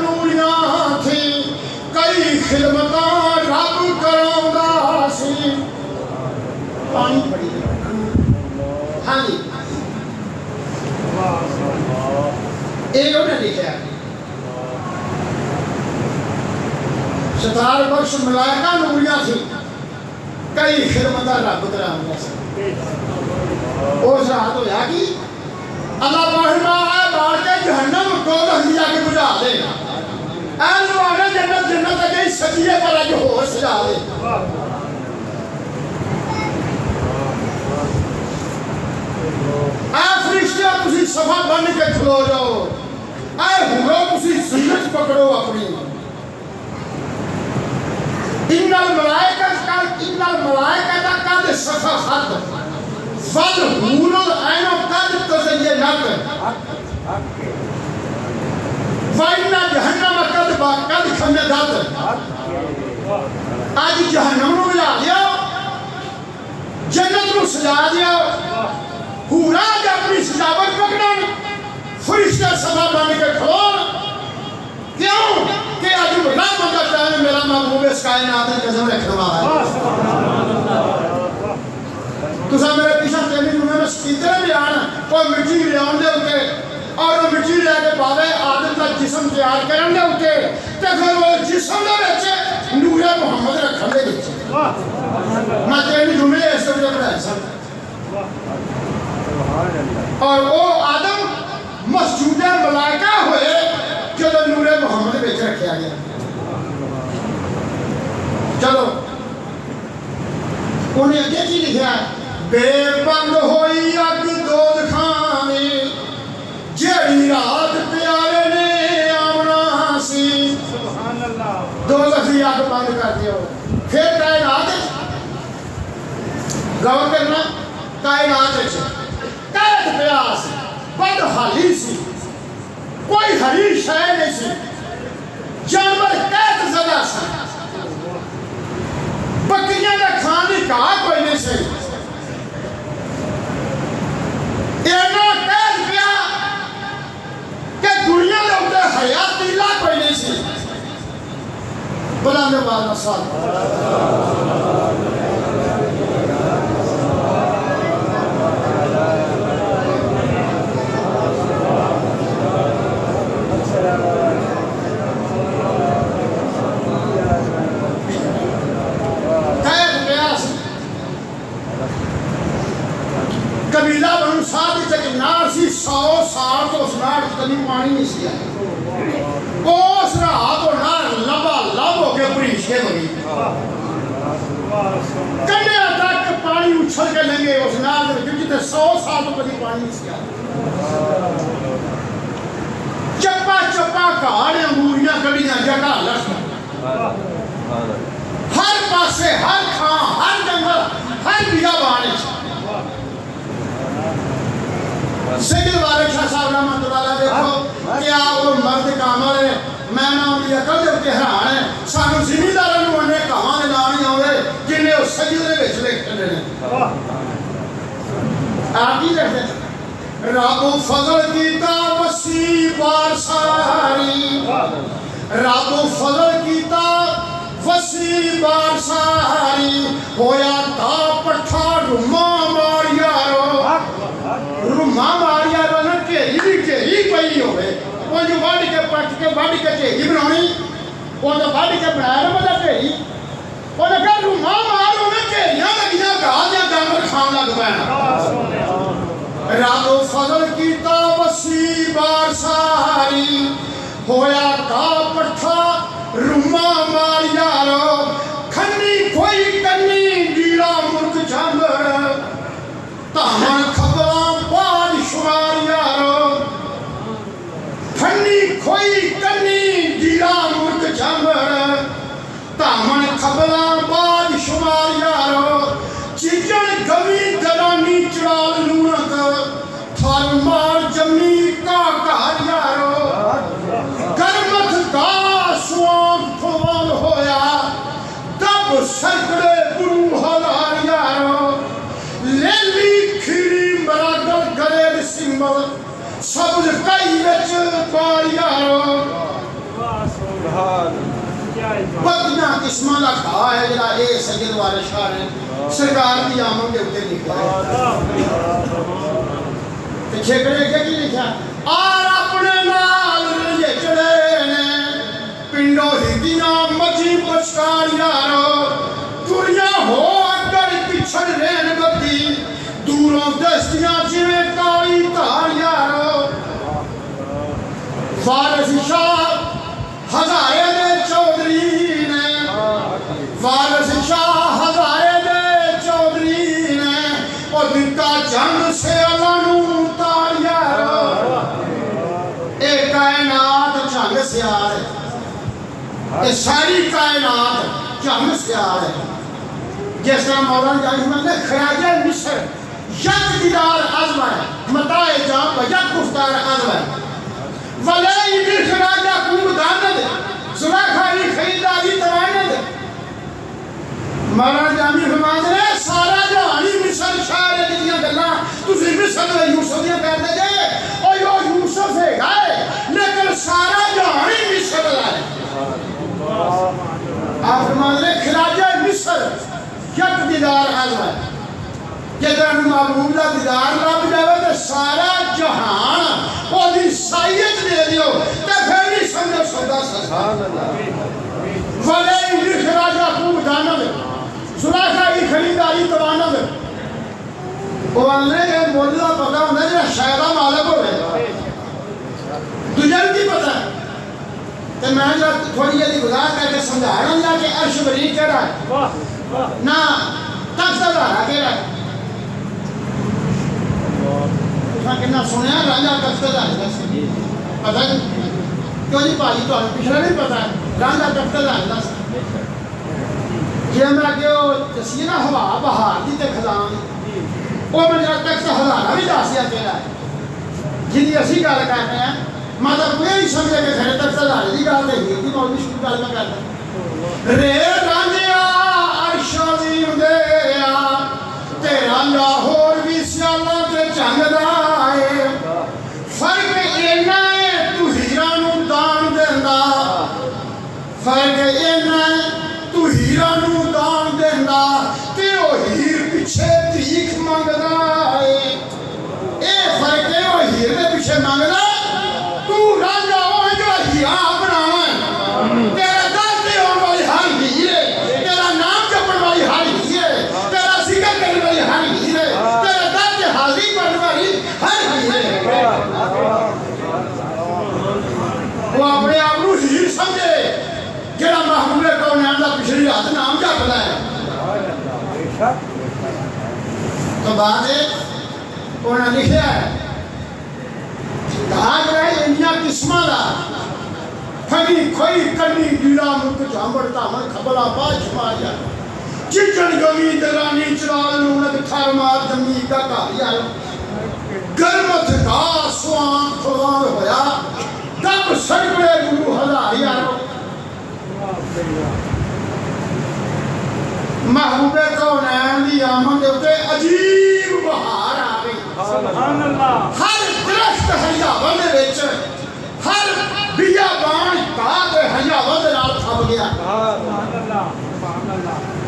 نوریاں تھے کئی خدمتاں رب کرامدا سی پانی پڑی ہاں جی یہ انہوں نے لکھا ہے ستار بخش ملائکہ نوریاں تھی کئی خدمتاں رب کرامدا سی اس رات ہویا کہ اللہ پاہما ہے بار کے جہنم کو دیا کے بجھا دے اے لوگوں جنت جنت اگے سجیے پر اج ہو سجا دے اے فرشتے تسی صفا بن کے کھلو جاؤ اے ہورو تسی سنت پکڑو اپنی ان الملائکہ قد صففت فالحور العین قد تزینت وَإِنَّ جَهَنَّمَ قد خَمِدَت آج جہنم نو ملا دیا جنت نو سجا دیا حورا جا اپنی سجاوٹ پکڑن فرشتہ صفا بن کے کھلو کیوں کہ آج رب کا ٹائم میرا محبوب اس کائنات نے قدم رکھنے والا ہے تسا میرے پیچھے تیری دنیا میں کتنے بھی آنا کوئی مٹی لے آن دے ہوتے اور وہ مٹی لے کے پاوے آدم کا جسم تیار کرن دے ہوتے تے پھر وہ جسم دے وچ نور محمد رکھن دے وچ میں تیری دنیا اس طرح بڑھا سکتا اور وہ آدم مسجود ملائکہ ہوئے جو نور محمد وچ رکھیا گیا چلو انہیں اگے کی لکھا بے بند ہوئی اگ دودھ کھانے جیڑی رات پیارے نے آمنا سی دوزخ دی اگ بند کر دیو پھر کائنات غور کرنا کائنات قید پیاس بد حالی سی کوئی ہری شے نہیں سی جانور قید زدہ سی بکریاں کا کھانے کہا کوئی نہیں سی اینا قید پیا کہ دنیا لے ہوتے حیاتی لا کوئی نہیں سی بلانے والا سال قبیلہ بنو سعد تک نار سی 100 سال تو اس نار کبھی پانی نہیں سی آئی اس رات و نار لبا لب ہو کے پریش کے ہوئی کنڈے تک پانی پانی اچھل کے لیں گے اس نال جتنے 100 سال تو کبھی پانی نہیں سیا چپا چپا کہاڑ انگوریاں کڑیاں جگہ لڑکا ہر پاسے ہر کھان ہر جنگل ہر بیابان سید والد شاہ صاحب رحمۃ اللہ علیہ دیکھو کہ آپ مرد کامل ہے میں نہ انہی عقل دے کے حیران ہے سانو زمینداراں نوں انہیں کہاں دے نام نہیں آؤندے جنہیں وہ سجدے وچ لکھتے ہیں آپ ہی لکھتے ہیں رب فضل کیتا وسیع بار ساری رب فضل کیتا وسیع بار ساری ہویا تا پٹھا رما مار یارو رما مار یارو نہ گھیری پئی ہوئے وہ جو وڈ کے پٹ کے وڈ کے ڈھیری بناونی وہ تو وڈ کے بنایا نا مطلب ڈھیری وہ نے کہا رما مار انہیں گھیریاں لگیاں گاہ دیا جانور کھان لگ پینا رب فضل کیتا وسیع بار ساری ہویا تا پٹھا رما مار یارو کھنی کوئی کنی ڈیڑا مرک جانور تامن خبراں پاد شمار یارو کھنی کوئی کنی ڈیڑا مرک جانور تامن خبراں پاد شمار یارو چیجن گوی درانی چڑال لونک تھال مار جمی کا کار یارو گرمت دا سوان پھوال ہویا دب سرکڑے برو ہزار یارو لیلی کھیری مراگل گرید سنبل سبز کئی وچ پار یارو بدیاں قسمہ دا کھا ہے جڑا اے سید والے شاہ نے سرکار دی آمن دے اتے لکھا ہے تے چھکڑے کے کی لکھا آر اپنے نال رجے چڑے نے پنڈو ہدیاں مچی بچکار یارو دنیا ہو اگر پچھڑ رین گتی دوروں دستیاں جویں کالی تار یارو وارث شاہ ہزارے دے چودھری نے وارث شاہ ہزارے دے چودھری نے اور دتا جنگ سے اللہ نو تار یارو اے کائنات جنگ سے آئے اے ساری کائنات جنگ سے آئے جس طرح مولانا جاہی میں نے خراجہ مصر یک دیدار عظم ہے متاع جان و یک گفتار عظم ہے ولی بھی خراجہ کون داند زلیخا ہی خریداری تواند مولانا جامی فرماتے ہیں سارا جہانی مصر شاعر دیاں گلاں تسی مصر و یوسف دیاں کہتے جائے اور یہ یوسف ہے گئے لیکن سارا جہانی مصر لائے آپ فرماتے ہیں خراجہ مصر یک دیدار عظم ہے جدر محبوب دا دیدار رب جاوے تو سارا جہان اور دی سائیت دے دیو تے پھر نہیں سمجھو سودا سستا ولی لکھ راجہ خوب داند زلیخا ہی خریداری تواند وہ انہیں یہ موجودہ پتہ ہوندہ جنہا شایدہ مالک ہوئے دجل کی پتہ ہے تو میں جو تھوڑی یہ گزار کر کے سمجھا رہا ہوں کہ عرش بری کہہ رہا ہے نا تخت دارا کہہ رہا ہے کہنا سنیا رانجا تخت دارا پتہ ہے کیوں جی پائی تو پچھلا نہیں پتہ ہے رانجا تخت دارا یہ میں کہ وہ تسینہ ہوا بہار دی تے خزان وہ میں جا تخت ہزارہ بھی داسیا کہہ رہا ہے جنہی اسی گال کرنے ہیں مطلب کوئی نہیں سمجھے کہ گھر تک ہزارے دی گال تے ہی دی مولوی شروع گال میں کرتا رے رانجیا عرش عظیم دیا تیرا لاہور بھی سیالہ تے چنگ دائے فرق اینا ہے تو ہیرانو دان دیندہ فرق اینا ہے تو ہیرانو دان دیندہ تے او ہیر پیچھے تیک منگدہ اے فرق ہے او ہیر دے پیچھے منگدہ تو رانجا ہوئے جو ہیران بناویں تیرا دلتے ہون والی ہر ہیرے تیرا نام جپن والی ہر ہیرے تیرا ذکر کرنے والی ہر ہیرے تیرا دلتے حاضری کرنے والی ہر ہیرے وہ اپنے آپ نو ہیر سمجھے جڑا محبوب کونین دا پچھلی ہاتھ نام جپ لائے تو بعد انہوں نے لکھا ہے کہا گیا ہے انیا قسمہ دا پھنی کھوئی کنی گیڑا ملک جامبڑتا ہمیں خبرہ باش ماریا چچن گوی درانی چرال نونک تھار مار جمی کا کاریا گرمت دا سوان کھوان ہویا دب سڑکڑے گلو ہزاریا محبوب کونین دی آمد ہوتے عجیب بہار آگئی ہر درخت ہریاوہ میں ویچ ہر بیابان کاغ ہریاوہ میں نال تھاب گیا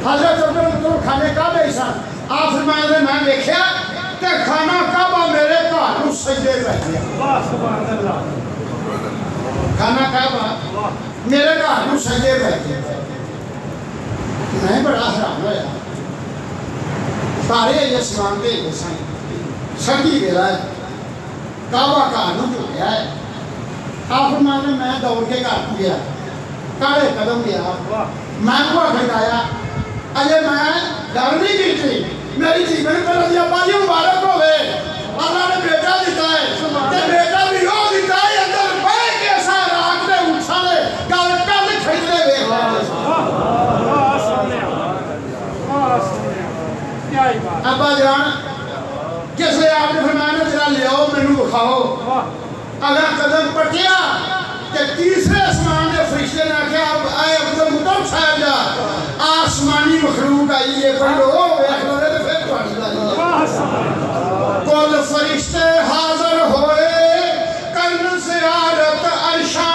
حضرت عبداللہ مطلب کھانے کعبہ ایسا آپ فرمائے دے میں دیکھیا کہ کھانا کعبہ میرے کاروں سجدے رہ گیا کھانا کعبہ میرے کاروں سجدے رہ گیا میں بڑا حرام ہویا سارے یسمان دے گسائیں سردی گیا ہے کعبہ کاروں جو گیا ہے آپ فرمانے میں دوڑ کے کاروں گیا کارے قدم گیا میں کو کھٹایا اجے میں ڈر نہیں کی تھی میری جیون پر رضی اللہ مبارک ہوئے اللہ نے بیٹا دیتا ہے کہ بیٹا بھی ہو دیتا ہے اندر بے کے ایسا راک دے اٹھا لے کل کھٹ لے بے ابا جان کس لئے آپ نے فرمانا جرا لے آؤ میں نو بکھاؤ اگر قدم پٹیا کہ تیسرے اسمان دے فرشتے نے کہا اے عبدالمطلب صاحب جا آسمانی مخلوق آئی یہ پڑھو اخلوے دے پھر تو آئی کل فرشتے حاضر ہوئے کرن زیارت عرشاں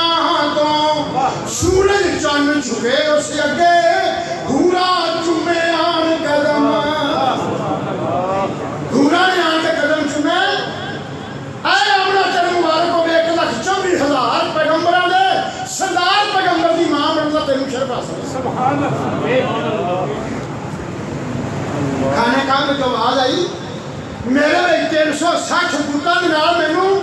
سورج چاند چھکے اس اگے ہورا چمے آن قدم ہورا نے آن کے قدم چمے اے امرہ چرم مبارک کو 1,24,000 پیغمبرہ دے سردار پیغمبر دی ماں بڑھتا تیروں شرف آسا سبحان اللہ کھانے کام میں جو آواز آئی میرے میں 360 بوٹا دنال میں نو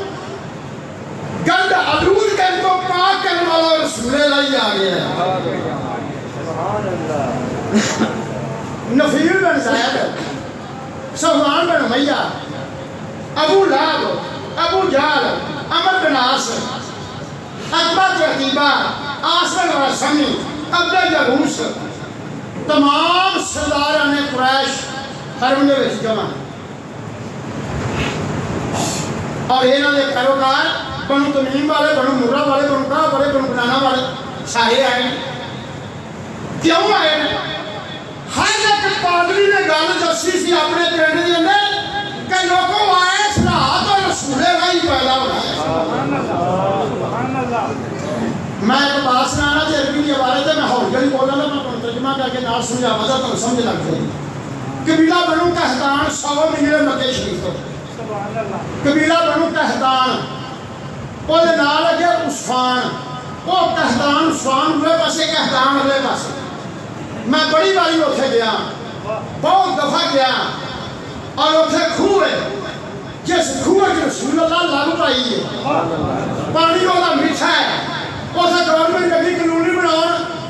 گند عدود کے ان کو پاک کرنے والا رسول اللہ آ گیا ہے نفیل بن زید صفوان بن امیہ ابو لہب ابو جہل عمر بن عاص عتبہ عتیبہ عاصم رسمی عبد جبوس تمام سرداران قریش حرم دے وچ جمع اور انہاں دے پیروکار بنو تمیم والے بنو مرہ والے بنو کعب والے بنو کنانہ والے سارے آئے کیوں آئے ہر ایک پادری نے گل دسی سی اپنے پنڈ دے اندر کہ لوگوں آئے صلاح تو رسول اللہ ہی پیدا ہو رہا ہے میں ایک بات سنانا تھی عربی کی عبارت ہے میں ہولی گلی بولا تھا میں ترجمہ کر کے نال سمجھا مزہ تو سمجھ لگ جائے قبیلہ بنو قحطان 100 ملے مکہ شریف تو قبیلہ بنو قحطان وہ نال اگے عثمان وہ قحطان عثمان ہوئے پاسے قحطان ہوئے پاسے میں بڑی باری اتھے گیا بہت دفعہ گیا اور اتھے کھوئے جس کھوئے کی رسول اللہ لاگو پائی ہے پانی ہوتا میٹھا ہے اسے گورنمنٹ کبھی قانونی بناؤ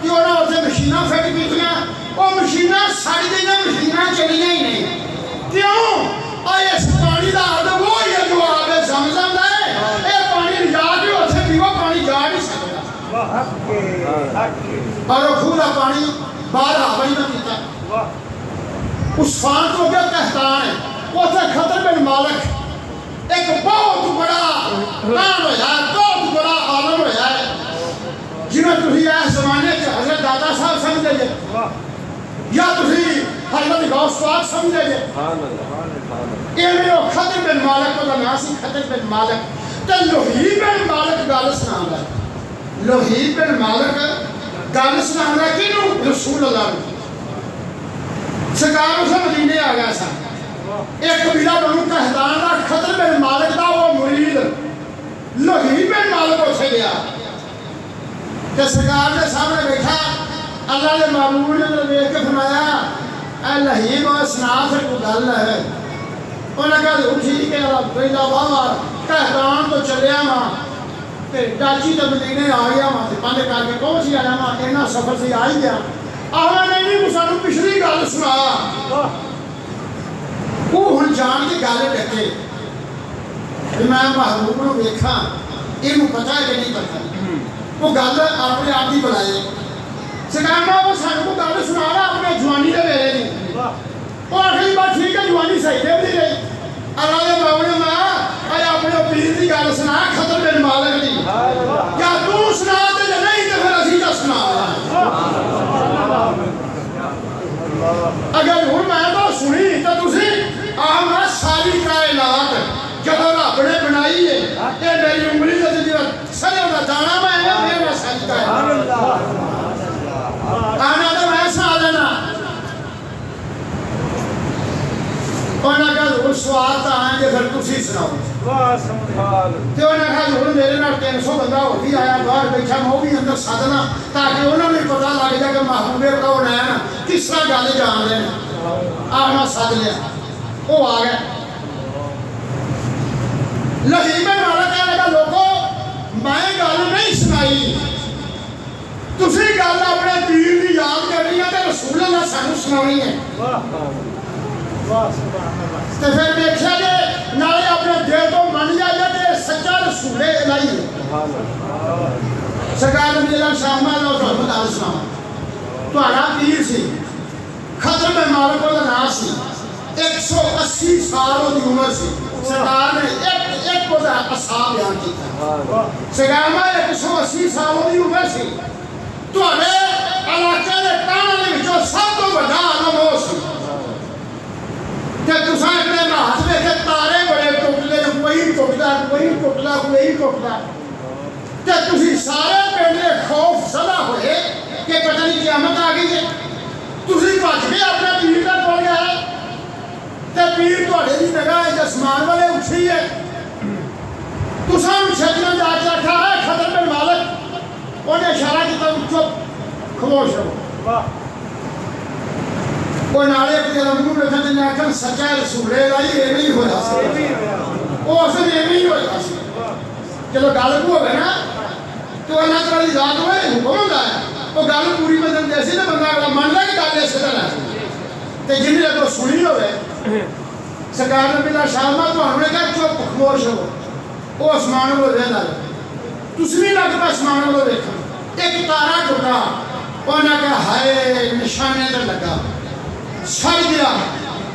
کہ انہوں نے مشینہ فٹ کیتیاں وہ مشینہ ساڑی دینا مشینہ چلیاں ہی نہیں کیوں اور اس پانی دا عدب وہ یہ جو آب زمزم ہے اے پانی جا کے اتھے پیوا پانی جا نہیں سکتا اور وہ کھولا پانی باہر آبائی میں پیتا اس فان کو کیا کہتان ہے وہ تھے خطر بن مالک ایک بہت بڑا نام ہویا ہے بہت بڑا عالم ہویا ہے جنہیں تُسی ایس زمانے کے حضرت دادا صاحب سمجھے جے یا تُسی حضرت غوث پاک سمجھے جے ایمی وہ خطر بن مالک کو ناسی خطر بن مالک تے لوحید بن مالک گالس نام ہے لوحید بن مالک گالس نام ہے کنوں رسول اللہ نے سرکار اسے مدینے آ گیا سا ایک قبیلہ بنو قحطان دا خطر بن مالک دا وہ مرید لوحید بن مالک اسے گیا کہ سرکار نے سامنے بیٹھا اللہ نے معمول نے دیکھ کے فرمایا اے لہیب اور سنا پھر کو گل ہے انہوں نے کہا ٹھیک ہے بیٹا بابا قحطان تو چلیا ماں ڈاچی تو مدینے آ گیا ماں پاندے کر کے پہنچ گیا ماں اینا سفر سے آئی گیا آہاں نے نہیں سانو پچھلی گل سنا وہ ہن جان کے گل ڈکے کہ میں محبوب نو ویکھاں یہ پتا ہے کہ نہیں پتا وہ گل اپنے آپ کی بلائے سکھانا وہ سانو کو گل سنا رہا اپنے جوانی کے ویلے کی وہ آخری بات ٹھیک ہے جوانی صحیح دے بھی گئی اللہ بابو نے ماں اے اپنے پیر کی گل سنا ختم بن مالک دی یا تو سنا تے جے نہیں تے پھر اسی دا سنا اگر ہن میں تو سنی تو تسی آ ساری کائنات جدو رب نے بنائی ہے یہ میری انگلی کا جو سجوں کا دانا میں میرا سجدہ ہے آنا تو میں سنا دینا انہاں کہا ضرور سوال تو آئیں گے پھر تسی سناؤ تو انہاں کہا ضرور میرے نال 300 بندہ ہو بھی آیا باہر بیٹھا میں وہ بھی اندر سدنا تاکہ انہوں نے پتا لگ جائے کہ محبوب کون ہے نا کس طرح گل جان رہے ہیں آنا سد لیا وہ آ گئے لہیب والا کہنے لگا لوگوں میں گل نہیں سنائی تسی گل اپنے پیر کی یاد کرنی ہے تو رسول اللہ سانو سنانی ہے تو پھر دیکھا جی نالے اپنے دل تو من جائے کہ سچا رسول الہی ہے سرکار نبی اللہ شاہ میں تو بتا سنا تہاڈا پیر سی خضر بن مالک دا نام سی 180 سال دی عمر سی سرکار نے ایک کو اصحاب بیان کیتا سرکار میں 180 سال دی عمر سی تہاڈے علاقے دے کاناں دے وچوں سب تو بڑا عالم ہو سی تے تساں اپنے ہاتھ ویکھے تارے بڑے ٹوٹدے کوئی ٹوٹدا کوئی ٹوٹدا تے تسی سارے پنڈ دے خوف زدہ ہوئے کہ پتہ نہیں قیامت آ گئی ہے تسی بھج کے اپنے پیر دا کول گئے تے پیر تہاڈے دی نگاہ جسمان والے اٹھی ہے تساں چھجنا جا کے آکھا ہے خضر بن مالک انہیں اشارہ کیتا چپ خاموش رہو کوئی نالے کے منہ بیٹھا تے نے آکھا سچا رسول الہی ایویں ہی ہویا سی وہ اصل ایویں ہی ہویا سی چلو گل کو ہوے نا تو اللہ تعالی ذات ہوئے حکم ہوندا ہے وہ گل پوری بدل جیسی نا بندہ اگلا من لے کہ گل اسی طرح تے جن نے تو سنی ہوے سرکار نبی اللہ شاہ میں تہاڈوں نے کہا چپ خاموش ہو وہ آسمان کو ویکھدا ہے تسی بھی لگ پے آسمان کو ویکھن ایک تارا ٹوٹا انہاں کہا ہائے نشانے تے لگا سڑ گیا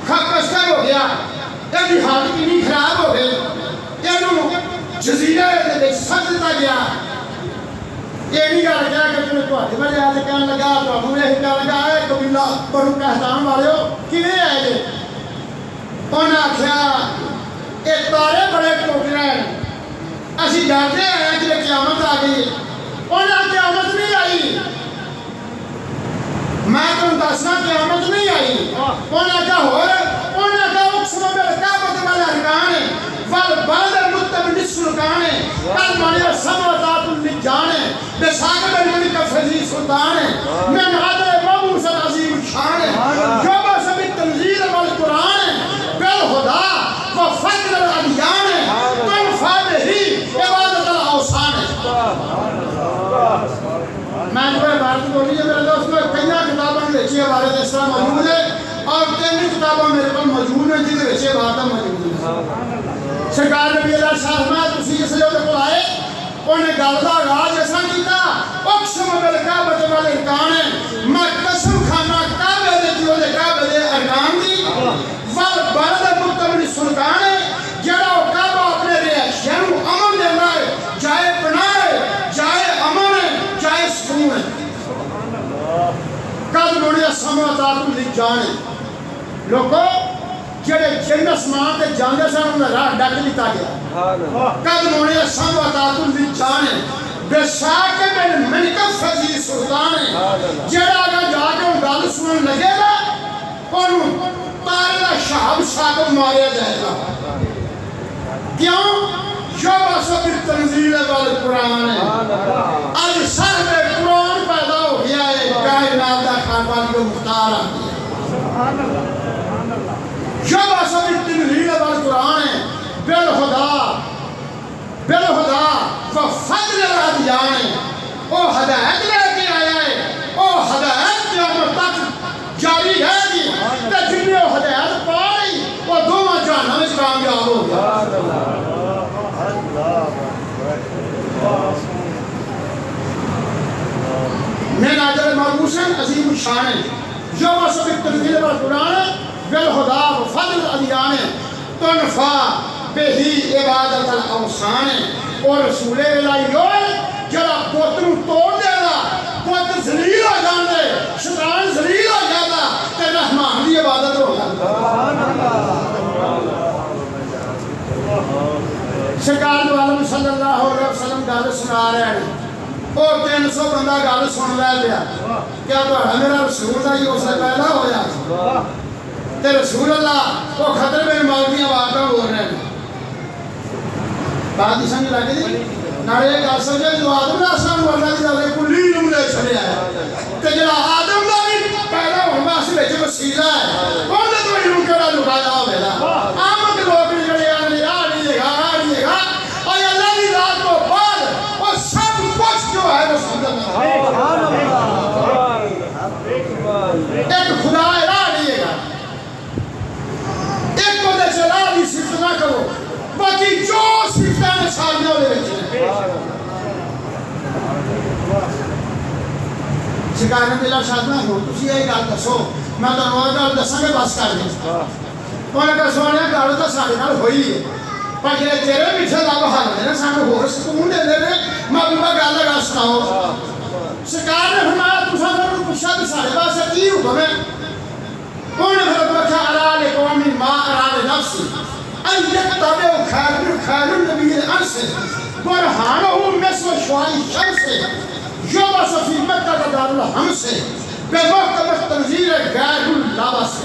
خاکستر ہو گیا یہ حالت کنی خراب ہو گئی یہ جزیرے دے وچ سٹ دتا گیا یہ نہیں گل کیا کہ تمہیں تہاڈے والے آ کے کہن لگا تہاڈوں نے کہن لگا اے قبیلہ بنو قحطان والےو کیویں آئے جے انہاں آکھیا یہ تارے بڑے ٹوٹ رہے ہیں اسی ڈرتے ہیں کہ قیامت آ گئی انہاں قیامت نہیں آئی میں تم دسنا قیامت نہیں آئی انہاں کہا ہو انہاں کہا اقسم بالکعبۃ والارکان والبلد المطمئن السلطان قد مانع سماوات للجان بساق الملك فذي سلطان من عدل مبعوث عظيم الشان جبس بالتنزيل والقرآن بالهدى وفضل الأديان تنفع به عبادة الأوثان میں نے عبارت بولی ہے میرے دوست میں کئی کتابیں لکھی عبارت اس طرح موجود ہے اور 3 کتابیں میرے پاس موجود ہیں جن وچ عبارت موجود ہے سرکار نبی اللہ شاہ میں تسی اس لیے کو آئے انہیں گل دا آغاز ایسا کیتا اقسم بالکعبۃ والارکان میں قسم کھانا کعبے دے کعبے دے ارکان دی والبلد المطمئن السلطان جڑا وہ کعبہ اپنے رہائشیاں امن دیندا ہے جائے پناہ ہے جائے امن ہے جائے سکون ہے قد مانع سماوات للجان لوگوں جڑے جن اسمان تے جاندے سن انہاں راہ ڈک دتا گیا قد مانع سماوات للجان بساق الملك فذي سلطان جڑا اگر جا کے گل سنن لگے گا اونوں تارے دا شہاب ثابت ماریا جائے گا کیوں شبہ سب تنزیل والقرآن آج سر میں قرآن پیدا ہو گیا ہے کائنات دا خانوان کو مختار آ گیا شبہ سب تنزیل والقرآن بالہدا وفضل الادیان او ہدایت لے کے آیا ہے او ہدایت قیامت تک جاری ہے گی تے جن نے ہدایت پائی وہ حسن عظیم الشان یوم سب التنزیل والقرآن بالہدا وفضل الادیان تنفع بہی عبادت الاوثان اور رسول الہی ہوئے جڑا بت نو توڑ دے گا بت ذلیل ہو جاندے شیطان ذلیل ہو جاتا تے رحمان دی عبادت ہو سرکار دو عالم صلی اللہ علیہ وسلم گل سنا رہے ہیں اور 300 بندہ گل سن لے لیا کیا تو میرا رسول دا ہی اس سے پہلا ہویا تے رسول اللہ وہ خطر میں مولویاں واقعہ ہو رہے ہیں بات سمجھ لگی دی نارے گل سمجھے جو آدم علیہ السلام ورنہ دی گل کلی نملے چلے آئے تے جڑا آدم دا بھی پیدا ہونے واسطے وچ وسیلہ ہے انہاں تو علم کیڑا لکایا ہوئے دا آمد لوگ جڑے آنے گا اور اللہ دی ذات تو بعد وہ سب کچھ جو ہے رسول اللہ ایک خدا الہ دیے گا ایک کو دے چلا دی صفت نہ کرو باقی جو صفتیں نے ساریاں لے رکھیں شکایت دلا شادنا ہو تسی یہ گل دسو میں تو نوہ گل دساں گے بس کر دیں انہیں کہا سونے گل تو سارے نال ہوئی ہے پر جے تیرے پیچھے لب حال ہے سانو ہور سکون دے دے محبوبہ گل لگا سناؤ سرکار نے فرمایا تساں پھر پوچھا کہ سارے پاسے کی حکم ہے انہوں نے پھر کہا ارا لقوم ما ارا لنفسی ان یتبعوا خیر النبی الانس برهانه مثل شعاع الشمس یبعث فی مکہ دار الحمس بمحکم التنزیل غیر اللبس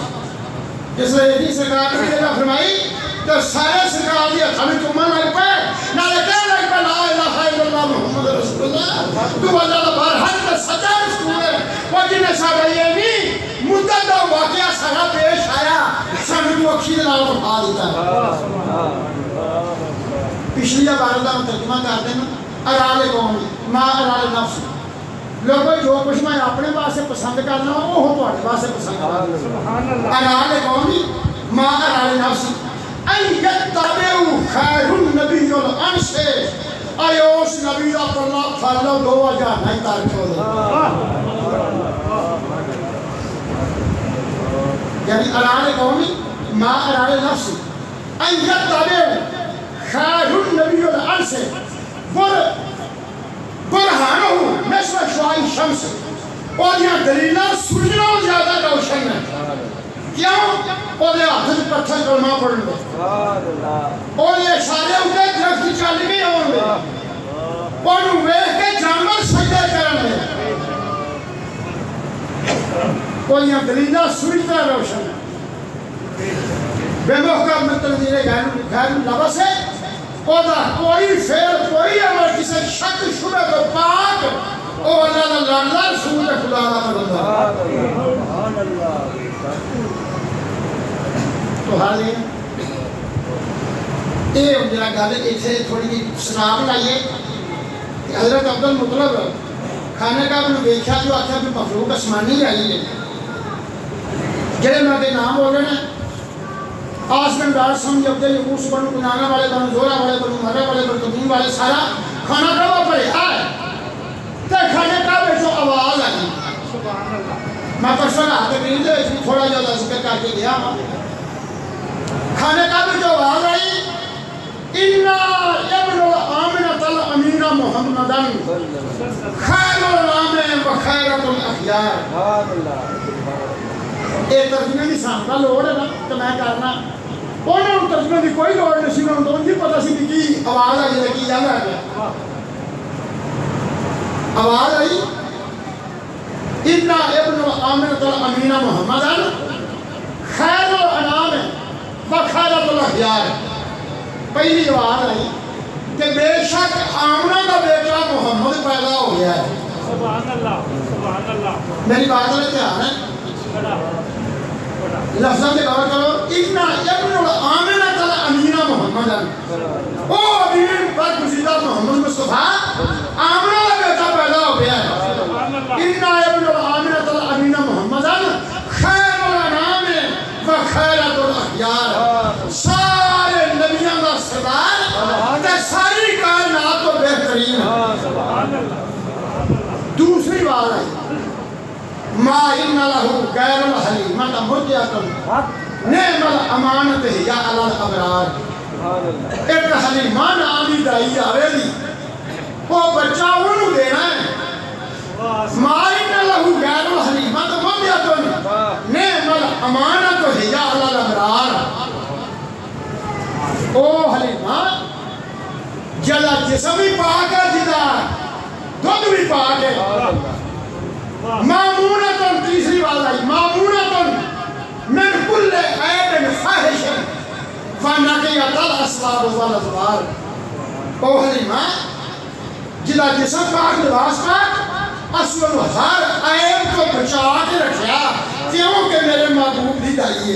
جس نے یہ سرکار نے فرمائی تو سارے سرکار دی ہتھاں وچ چومن لگ پئے نالے کہن لگ پئے لا الہ الا اللہ محمد رسول اللہ تو اللہ دا بار حق تے سچا رسول ہے وہ جن ساڈا یہ نہیں مدت دا واقعہ سارا پیش آیا سانوں تو اکھی دے نال بتا دیتا پچھلی بار دا ترجمہ کر دینا ارال قوم ما ارال نفس لوگوں جو کچھ میں اپنے واسطے پسند کرنا وہ تواڈے واسطے پسند کرنا سبحان اللہ ارال قوم ما ارال نفس ان یتبعوا خیر النبی الانس آئے اس نبی دا پرلا پھالو دو وجہ نہیں تارک ہو دے یعنی ارال قومی ما ارال نفس ان یتبعوا خیر النبی الانس برہانہو مثل شعاع الشمس اور یہ دلیلہ سجنوں زیادہ روشن ہے کیوں؟ اور یہ ہاتھ پتھر کلمہ پڑھ لے اور یہ سارے اٹھے درخت چل بھی ہوں گے اور ویخ کے جانور سجدہ کرن لے اور یہ دلیلہ سجنہ روشن ہے بے محکم تنزیل غیر لبس ہے اور کوئی فعل کوئی عمل کسی شک شبہ کو پاک اور اللہ اللہ رسول خدا اللہ تو حال ہے یہ میرا گل ایسے تھوڑی جی سناب لائیے حضرت عبدالمطلب کھانے کا اپنے دیکھا جو آتا ہے مخلوق اسمانی آئی ہے جڑے میں کے نام ہو رہے ہیں آسمان دار سمجھ عبد یقوس بنو کنانا والے بنو زورا والے بنو مرہ والے بنو تدین والے سارا کھانا کعبہ پڑے آئے تے کھانے کعبہ جو آواز آئی میں پرسن آتے بھی دے اس میں تھوڑا جاتا ذکر کر کے گیا کھانے کعبہ جو آواز آئی اِنَّا ابن الْآمِنَةَ الْأَمِينَ مُحَمَّدًا خَيْرُ الْآمِنِ وَخَيْرَةُ الْأَخْيَارِ ایک ترجمے کی سامنا لوڑ ہے نا تو میں کرنا انہوں ترجمے کی کوئی لوڑ نہیں سی انہوں تو انہیں پتہ سی کہ آواز آئی ہے کہ جانا ہے آواز آئی اِنَّا ابن الْآمِنَةَ الْأَمِينَ مُحَمَّدًا خَيْرُ الْأَنَامِ وَخَيْرَةُ الْأَخْيَارِ پہلی آواز آئی کہ بے شک آمنہ کا بیٹا محمد پیدا ہو گیا ہے سبحان اللہ سبحان اللہ میری بات ہے دھیان ہے لفظاں سے غور کرو اِنَّا ابن الْآمِنَةَ الْأَمِينَ مُحَمَّدًا او امین برگزیدہ محمد مصطفیٰ آمنہ کا بیٹا پیدا ہو گیا ہے اِنَّا ابن الْآمِنَةَ الْأَمِينَ مُحَمَّدًا خَيْرُ الْأَنَامِ وَخَيْرَةُ الْأَخْيَارِ سارے نبیوں کا سردار تے ساری کائنات تو بہترین ہے دوسری بات ہے ما ان له غیر الحلیمۃ مرجعۃ نعم الامانت ہی علی الابرار ایک حلیمہ نام دی دائی آوے دی وہ بچہ انہوں دینا ہے ما ان له غیر الحلیمۃ مرجعۃ نعم الامانت ہی علی الابرار او حلیمہ جلا جسم بھی پاک ہے جدا دودھ بھی پاک ہے مامونتن تیسری بات آئی مامونتن من کل عیب فاحش فنقیت الاسباب والازوار او حلیمہ جلا جسم پاک لباس پاک اصل ہر عیب کو بچا کے رکھیا کیوں کہ میرے محبوب دی دائیے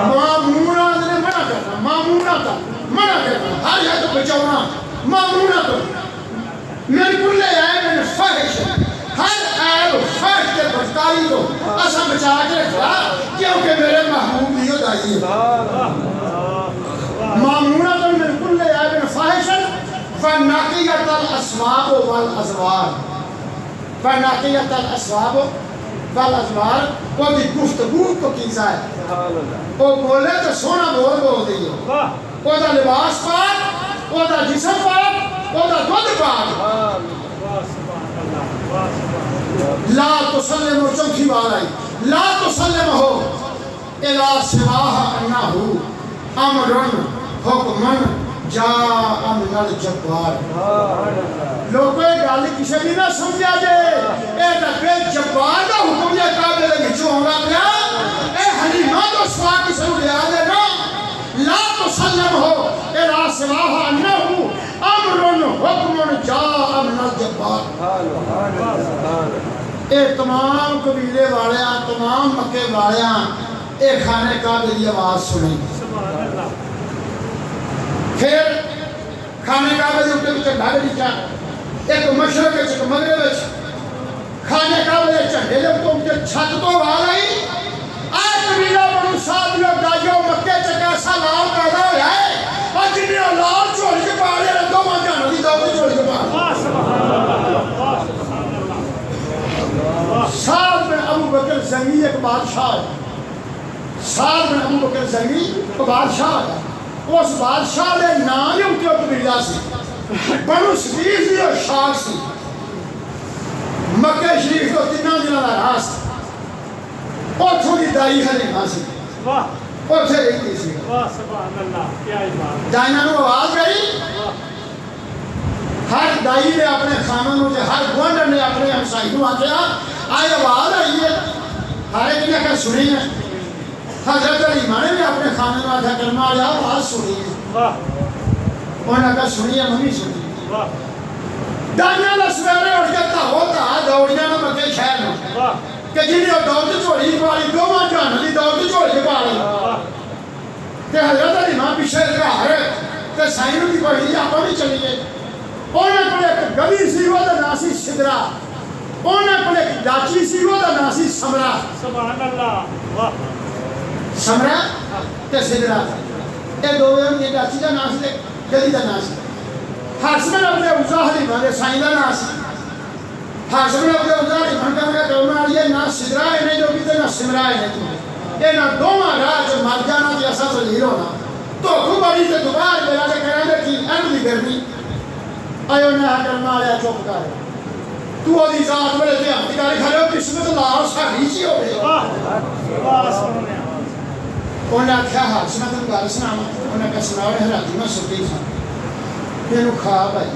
مامونت نے منع کرنا مامونتن منع کرنا ہر یا تو بچاؤنا مامونتن من کل عیب فاحش ہر عیب فاحش کے بدکاری کو اسا بچا کے رکھا کیونکہ میرے محبوب دیو دائیے مامونت من کل عیب فاحش فنقیت الاسباب والازوار فنقیت الاسباب والازوار وہ دی گفتگو کو کیسا ہے وہ بولے تو سونا بول دی وہ دا لباس پاک وہ دا جسم پاک وہ دا دودھ پاک لا تسلم چوتھی بار آئی لا تسلم ہو الا سواہ انہو امرن حکمن جاء من الجبار لوگوں یہ گل کسی بھی نہ سمجھا جائے اے بے جبار دا حکم یا قابل گھچو ہوگا پیا اے حلیمہ تو سوا کسی کو لیا دے نا لا تسلم ہو الا سواہ انہو امرن حکمن جاء من الجبار اے تمام قبیلے والیاں تمام مکے والیاں اے خانے کعبے دی آواز سنیں پھر خانے کعبے دے اوپر وچ ڈھگ دتا ایک مشرق وچ ایک مغرب وچ خانے کعبے دے جھنڈے دے اوپر چھت تو آواز آئی اے قبیلہ بنو سعد لوگ دائیو مکے چ کیسا لال پیدا ہویا ہے اور جنہیں لال چھوڑ کے پالے رکھو ماں جانو دی دو چھوڑ کے پالے سعد بن ابو بکر زنگی ایک بادشاہ ہے سعد بن ابو بکر زنگی ایک بادشاہ ہے اس بادشاہ نے نام ہی انکے قبیلہ سی بنو سبیز دی اور شاک سی مکہ شریف کو تینہ دنوں کا راست اور تھوڑی دائی حلیمہ سی اور تھے رہتی سی دائنہ نو آواز گئی ہر دائی نے اپنے خانوں سے ہر گوانڈر نے اپنے ہمسائیوں آکیا آئے آواز آئی ہے ہر ایک نے کہا سنی ہے حضرت علیمہ نے بھی اپنے خانوں میں آجا کلمہ آیا آواز سنی ہے انہوں نے کہا سنی ہے ممی سنی ہے دائنہ نے سویرے اٹھ جاتا ہوتا دوڑیاں نے مکے شہر میں کہ جنہیں دوڑتے چھوڑی پالی دو ماں جانا دی دوڑتے چھوڑی پالی کہ حضرت علیمہ پیچھے رہا ہے کہ سائنوں کی پڑھی آپ بھی چلی گئے انہیں کو ایک گلی سی وہ دا ناسی صدرہ انہیں کو ایک جاچی سی وہ دا ناسی سمرہ سبحان اللہ سمرہ تے صدرہ اے دووے ہم یہ جاچی دا ناسی دے گلی دا ناسی حاسمن اپنے اوزا حلیمہ دے سائن دا ناسی حاسمن اپنے اوزا حلیمہ کا کلمہ یہ نا صدرہ انہیں جو کیتے نا سمرہ انہیں اے نا دو مارا جو مر جانا دی اصل ظہیر ہونا تو کو بڑی تے دوبار میرا دے کرانے کی ایم دی گرمی آئے انہیں کلمہ آیا چوپ کر تو وہ دی ذات بڑے تھے ہم دکھاری کھڑے ہو قسمت اللہ اور ساڑھی چی ہو گئے انہیں کیا حاسمت ان کا رسنا انہیں کہا سناوے حراتی میں سکتی تھا انہوں خواب آئی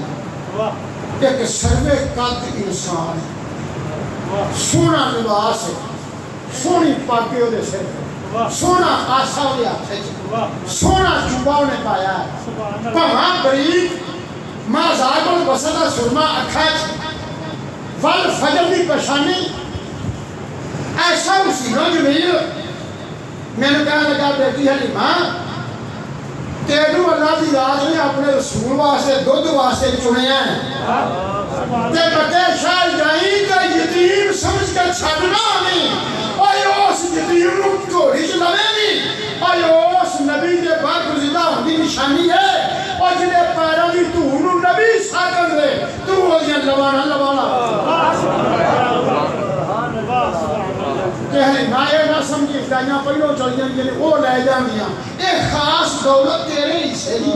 ایک سروے قد انسان سونا لباس ہے سونی پاکی ہو دے سر سونا آسا ہو دے آتے سونا جبا انہیں پایا ہے پہاں بریق ماں زاگ البسطہ سرما اکھاچ ول فجر دی پشانی ایسا حسینہ جمیل میں نے کہا لگا بیٹی حلیمہ تیرو اللہ دی ذات نے اپنے رسول واسطے دودھ واسطے چنے ہیں تے بکے شاہ جائیں تے یتیم سمجھ کر چھڑنا نہیں آئے اس یتیم نو جوڑی چ لوے نہیں آئے اس نبی دے برگزیدہ ہوندی نشانی ہے اور جنہیں پیروں دی تو نبی ساکن دے تو وہ لوانا دائیاں پہلوں چل جائیں گے وہ لے جانگیاں ایک خاص دولت تیرے حصے دی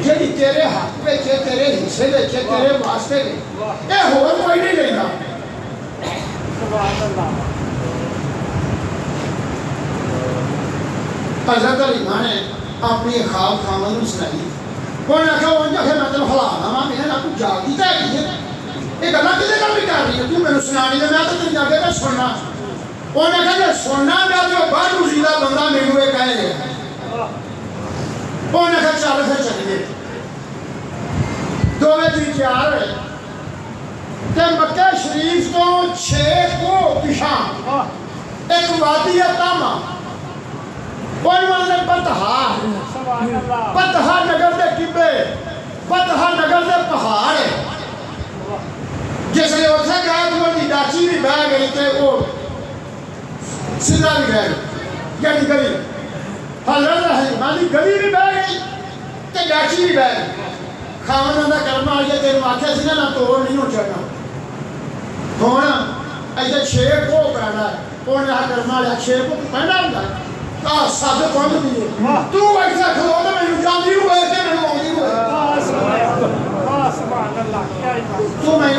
جیڑی تیرے حق پہ چھے تیرے حصے دے چھے تیرے واسطے دے اے ہور کوئی نہیں لینا حضرت علی ماں نے اپنی خواب خامن میں سنائی انہوں نے کہا وہ انجا کہ میں تنو حلانا ماں میں نے آپ کو جاگی تے کی ہے ایک اللہ کی دیکھا بھی کر رہی ہے تو میں نے سنانی دے میں تو تن جاگے میں سننا انہوں نے کہا کہ سننا میں تو بڑھ روزیدہ بندہ میں ہوئے کہے لے انہوں نے کہا چال پھر چلیے دو میں دی تیار ہے کہ مکہ شریف تو 6 کو پیشاں ایک وادی ہے تاما انہوں نے بتہا نگر دے کبے بتہا نگر دے پہاڑ جس نے اتھے گئے تو انہی ڈاچی بھی بہ گئی تھے وہ سیدھا بھی گئے یعنی گلی حضرت رحمانی گلی بھی بہ گئی تے ڈاچی بھی بہ گئی خامن اندہ کرما آئیے تیرے واقعہ سے نہ تو نہیں ہو چڑھنا ہونا ایسے 6 کو پہنا ہے انہوں نے کرما لیا 6 کو پہنا ہوتا ہے سادہ کون دیئے تو ایسا کھلو تو میں جاندی ہوئے کہ میں موندی ہوئے تو میں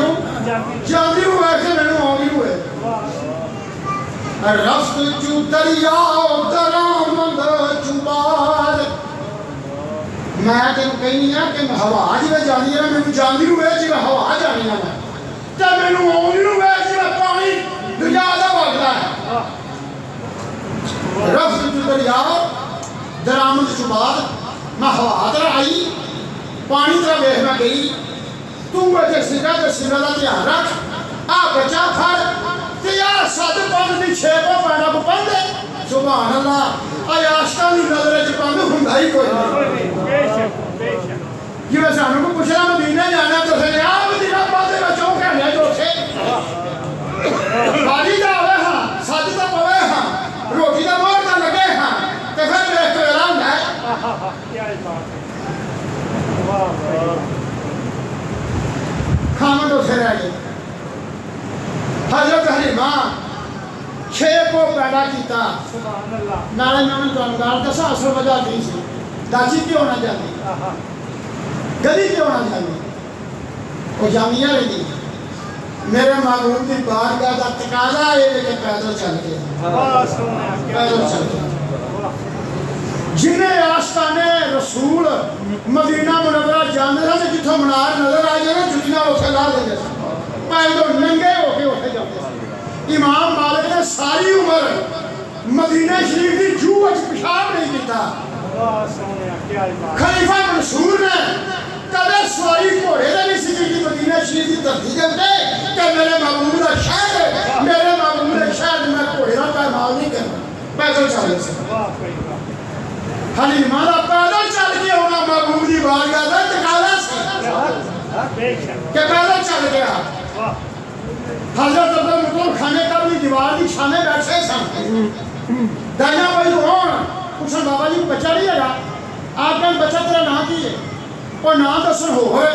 جاندی ہوئے کہ میں موندی ہوئے رفت چو دریاؤ درامند چوباد میں تینو کہیں نہیں ہے کہ ہوا جی میں جانی ہے میں جاندی ہوئے جی میں ہوا جانی ہے تو میں موندی ہوئے جی میں پانی دنیا دا بھاگتا ہے رفت جو دریاؤ درامد چباد میں ہوا ترہ آئی پانی ترہ بیہ میں گئی تو اچھے سنگا دا تیار رکھ آپ بچا کھڑ تیار ساتھ پاند دی 6 کو پہنا کو پندے سبحان اللہ آئی آشکانی نظرے چھ پاند ہندائی کوئی نہیں یہ ویسے ہمیں کو پوچھنا مدینہ جانا تو سے آپ مدینہ پاندے بچوں کہنے جو تھے خالی دا ہوئے ہاں ساتھ تا پوے ہاں روٹی دا مور دا لگے ہاں تے پھر دیکھ تو اعلان ہے خامن تو پھر آئیے حضرت حلیمہ 6 کو پیدا کیتا نارے میں نے تو انگار دسا اصل وجہ دی سی داچی کیوں نہ جاتی گلی کیوں نہ جاتی وہ جامعہ رہی دی میرے معلوم دی بارگاہ دا تقاضا ہے کہ پیدل چل کے پیدل چل کے جنہیں آستانے رسول مدینہ منورہ جاندے تھا جتھوں منار نظر آئے نا جتنا اسے لا دے گا پیدل ننگے ہو کے اٹھے جاتے ہیں امام مالک نے ساری عمر مدینہ شریف کی جو اچ پیشاب نہیں کیتا خلیفہ منصور نے کبھی سواری گھوڑے نے بھی سکی کی مدینہ شریف کی تردید دے کہ میرے محبوب کا شہر ہے میرے محبوب کا شہر میں گھوڑے کا پیمال نہیں کرنا پیدل چلے سے حلیمہ دا پیدل چل کے ہونا محبوب دی بارگاہ دا تقاضا سے کہ پیدل چل گیا حضرت عبد المطلب کھانے کا بھی دیوار کی چھانے بیٹھے سن دائیاں بھائی ہون پوچھن بابا جی بچہ نہیں ہے آپ کا بچہ تیرا نام کی ہے اور نام دسن ہوئے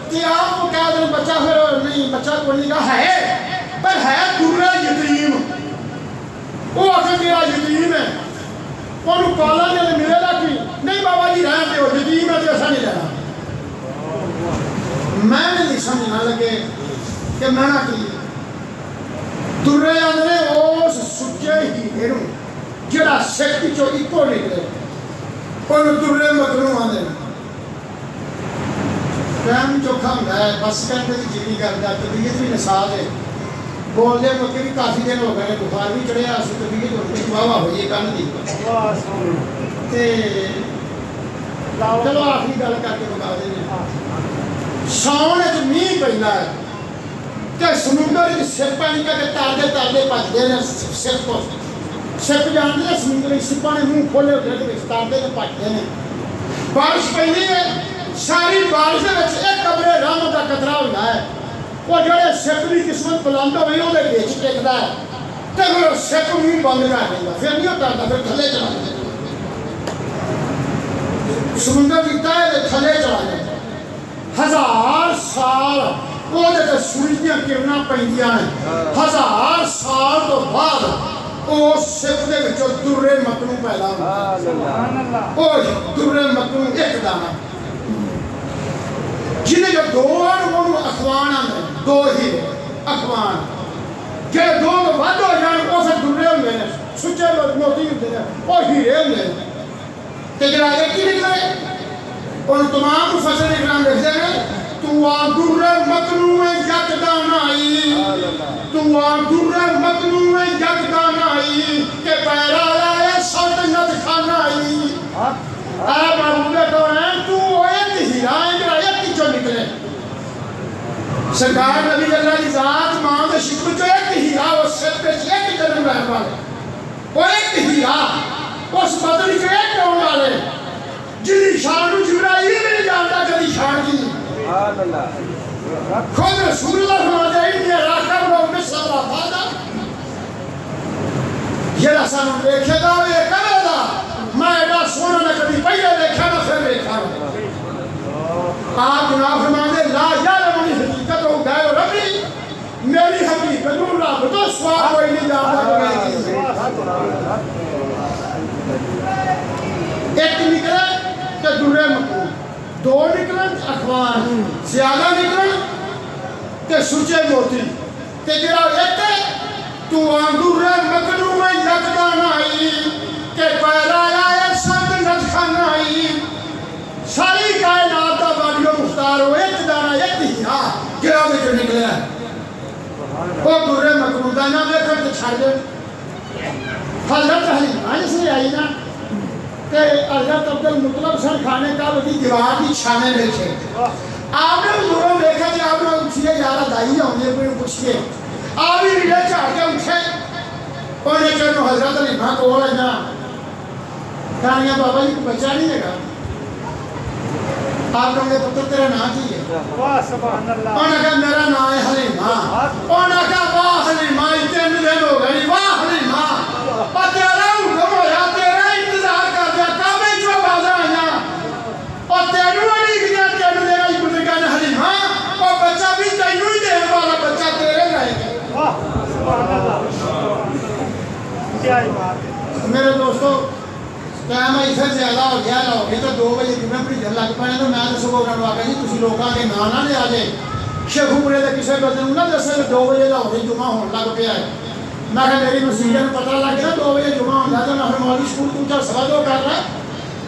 کہ آپ کو کہا دیں بچہ پھر نہیں بچہ کو نہیں کہا ہے پر ہے دورہ یتیم وہ آخر میرا یتیم ہے انہوں پالا جلے ملے گا کی نہیں بابا جی رہتے ہو یتیم ہے تو ایسا نہیں رہنا میں نے نہیں سمجھنا لگے کہ میں نہ کی دورے اندرے اس سچے ہی ہیروں جڑا سکتی چو ایکو نکلے انہوں دورے مکنوں آنے ٹائم چوکھا ہوں ہے بس کہتے ہیں جیلی کرتا طبیعت بھی نسال ہے بول دے مکہ بھی کافی دن ہو گئے بخار بھی چڑھے آسو طبیعت ہو گئی واہ ہوئی ہے کن دی چلو آخری گل کر کے بتا دیں ساؤن ایک میہ پہلا ہے کہ سمندر کی سپا نہیں کہ تاردے تاردے پچ دے ہیں سپ سپ جانتے ہیں سمندر کی سپا نے منہ کھولے ہوتے ہیں تاردے نے پچ دے ہیں بارش پہلی ہے ساری بارش دے وچ ایک قبر رحمت کا قطرہ ہوتا ہے وہ جڑے سپ دی قسمت بلند ہوئی وہ دے وچ ٹکدا ہے تے پھر سپ منہ بند کر دیندا پھر نہیں ہوتا پھر تھلے چلا جائے سمندر کی تہہ دے تھلے چلا جائے 1000 سال وہ سورج دیا کرنا پہ 1000 سال تو بعد وہ سپ کے درے مکنو پیدا ہوتا وہ درے مکنو ایک دانہ جنہیں جو دو اخوان آنے دو ہی اخوان کہ دو وعد ہو جان وہ سے درے ہوندے ہیں سچے موتی ہوندے ہیں وہ ہیرے ہوندے ہیں تے جڑا ایک ہی نکلے ان تمام مفسر اکرام لکھتے ہیں تو در مکنو یک دانائی تو در مکنو یک دانائی کہ پیرا لائے سلطنت خانائی اے معبود کونین تو ایک ہیرا ہے جڑا ایک ہی جو نکلے سرکار نبی اللہ کی ذات ماں دے شکر جو ایک ہیرا وہ سب پہ ایک جنم رہنے والے وہ ایک ہیرا اس بدل جو ایک ہونے والے جنہی شان جبرائیل بھی نہیں جانتا کدی شان کی خود رسول اللہ فرماتے ہیں انہیں راکب رو مصر را فادا یہ رسان دیکھے دا یہ کرے دا میں ایڈا سونا نہ کبھی پہلے دیکھا نہ پھر دیکھا آپ جناب فرماتے لا یعلمنی حقیقت ہو گئے ربی میری حقیقت ہوں رب تو سواب کوئی نہیں جانتا ایک نکلے کہ درے مکو دو نکلن اخوان زیادہ نکلن کہ سچے موتی کہ جرا ایک تو درے مکنو میں یکدان آئی کہ پیدا آئے سلطنت خانائی ساری کائنات کا باریو مختار ہو ایک دانا ایک ہیرا جرا میں جو نکلے وہ درے مکنو دانا میں کر کے چھڑ دے حضرت حلیمہ جس نے آئی نا کہ حضرت عبدالمطلب سر کھانے کا وہ دیوار کی چھانے دیکھے آپ نے حضوروں دیکھا کہ آپ نے اٹھیے یارہ دائی ہونے کوئی پوچھئے آپ ہی ملے چاہ کے اٹھے انہیں کہ حضرت حلیمہ کو ہو رہنا کہانی بابا جی کو بچہ نہیں لگا آپ نے پتر تیرا نام کی ہے انہوں نے کہا میرا نام ہے حلیمہ انہوں نے کہا واہ حلیمہ اتنے دن ہو گئی واہ حلیمہ اور تیرا حکم ہویا تیرا انتظار کر دیا کعبے جو بازا آیا اور تینوں والی گیا تینوں دے گا بزرگان حلیمہ اور بچہ بھی تینوں ہی دے والا بچہ تیرے رہے گا میرے دوستو ٹائم ایسے زیادہ ہو گیا ہو گئی تو 2 بجے جمعہ پڑی جل لگ پائے تو میں تو صبح اٹھن واقعہ جی تسی لوگاں کے نانا لے آ جائے شیخو پورے دے کسے بدن نہ دسے 2 بجے دا ہو گئی جمعہ ہون لگ پیا ہے میں کہ میری مسیحیت میں پتہ لگ گیا 2 بجے جمعہ ہوندا تو میں مولوی سکول تو چل سوا دو کر رہا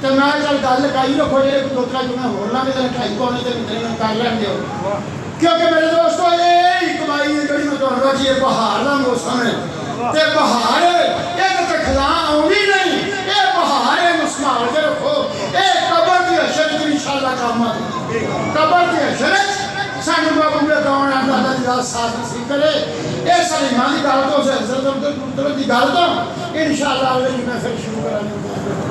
تو میں چل گل لگائی رکھو جے 2-3 جمعہ ہون لگ تے 2.5 پونے تے مندر میں کر لین دیو کیونکہ میرے دوستو یہ کمائی ہے جڑی میں تہاڈا رکھی ہے بہار دا موسم ہے تے بہار ایک تے خزاں آوندی نہیں اے بہار ہے مسمار کے رکھو اے قبر دی حشر انشاءاللہ کام آئے قبر دی حشر سانو بابو نے کون اللہ دی ذات ساتھ نصیب کرے اے سلیمہ دی گل تو سے حضرت عبدالمطلب دی گل تو انشاءاللہ اگلے دن میں پھر شروع کرانی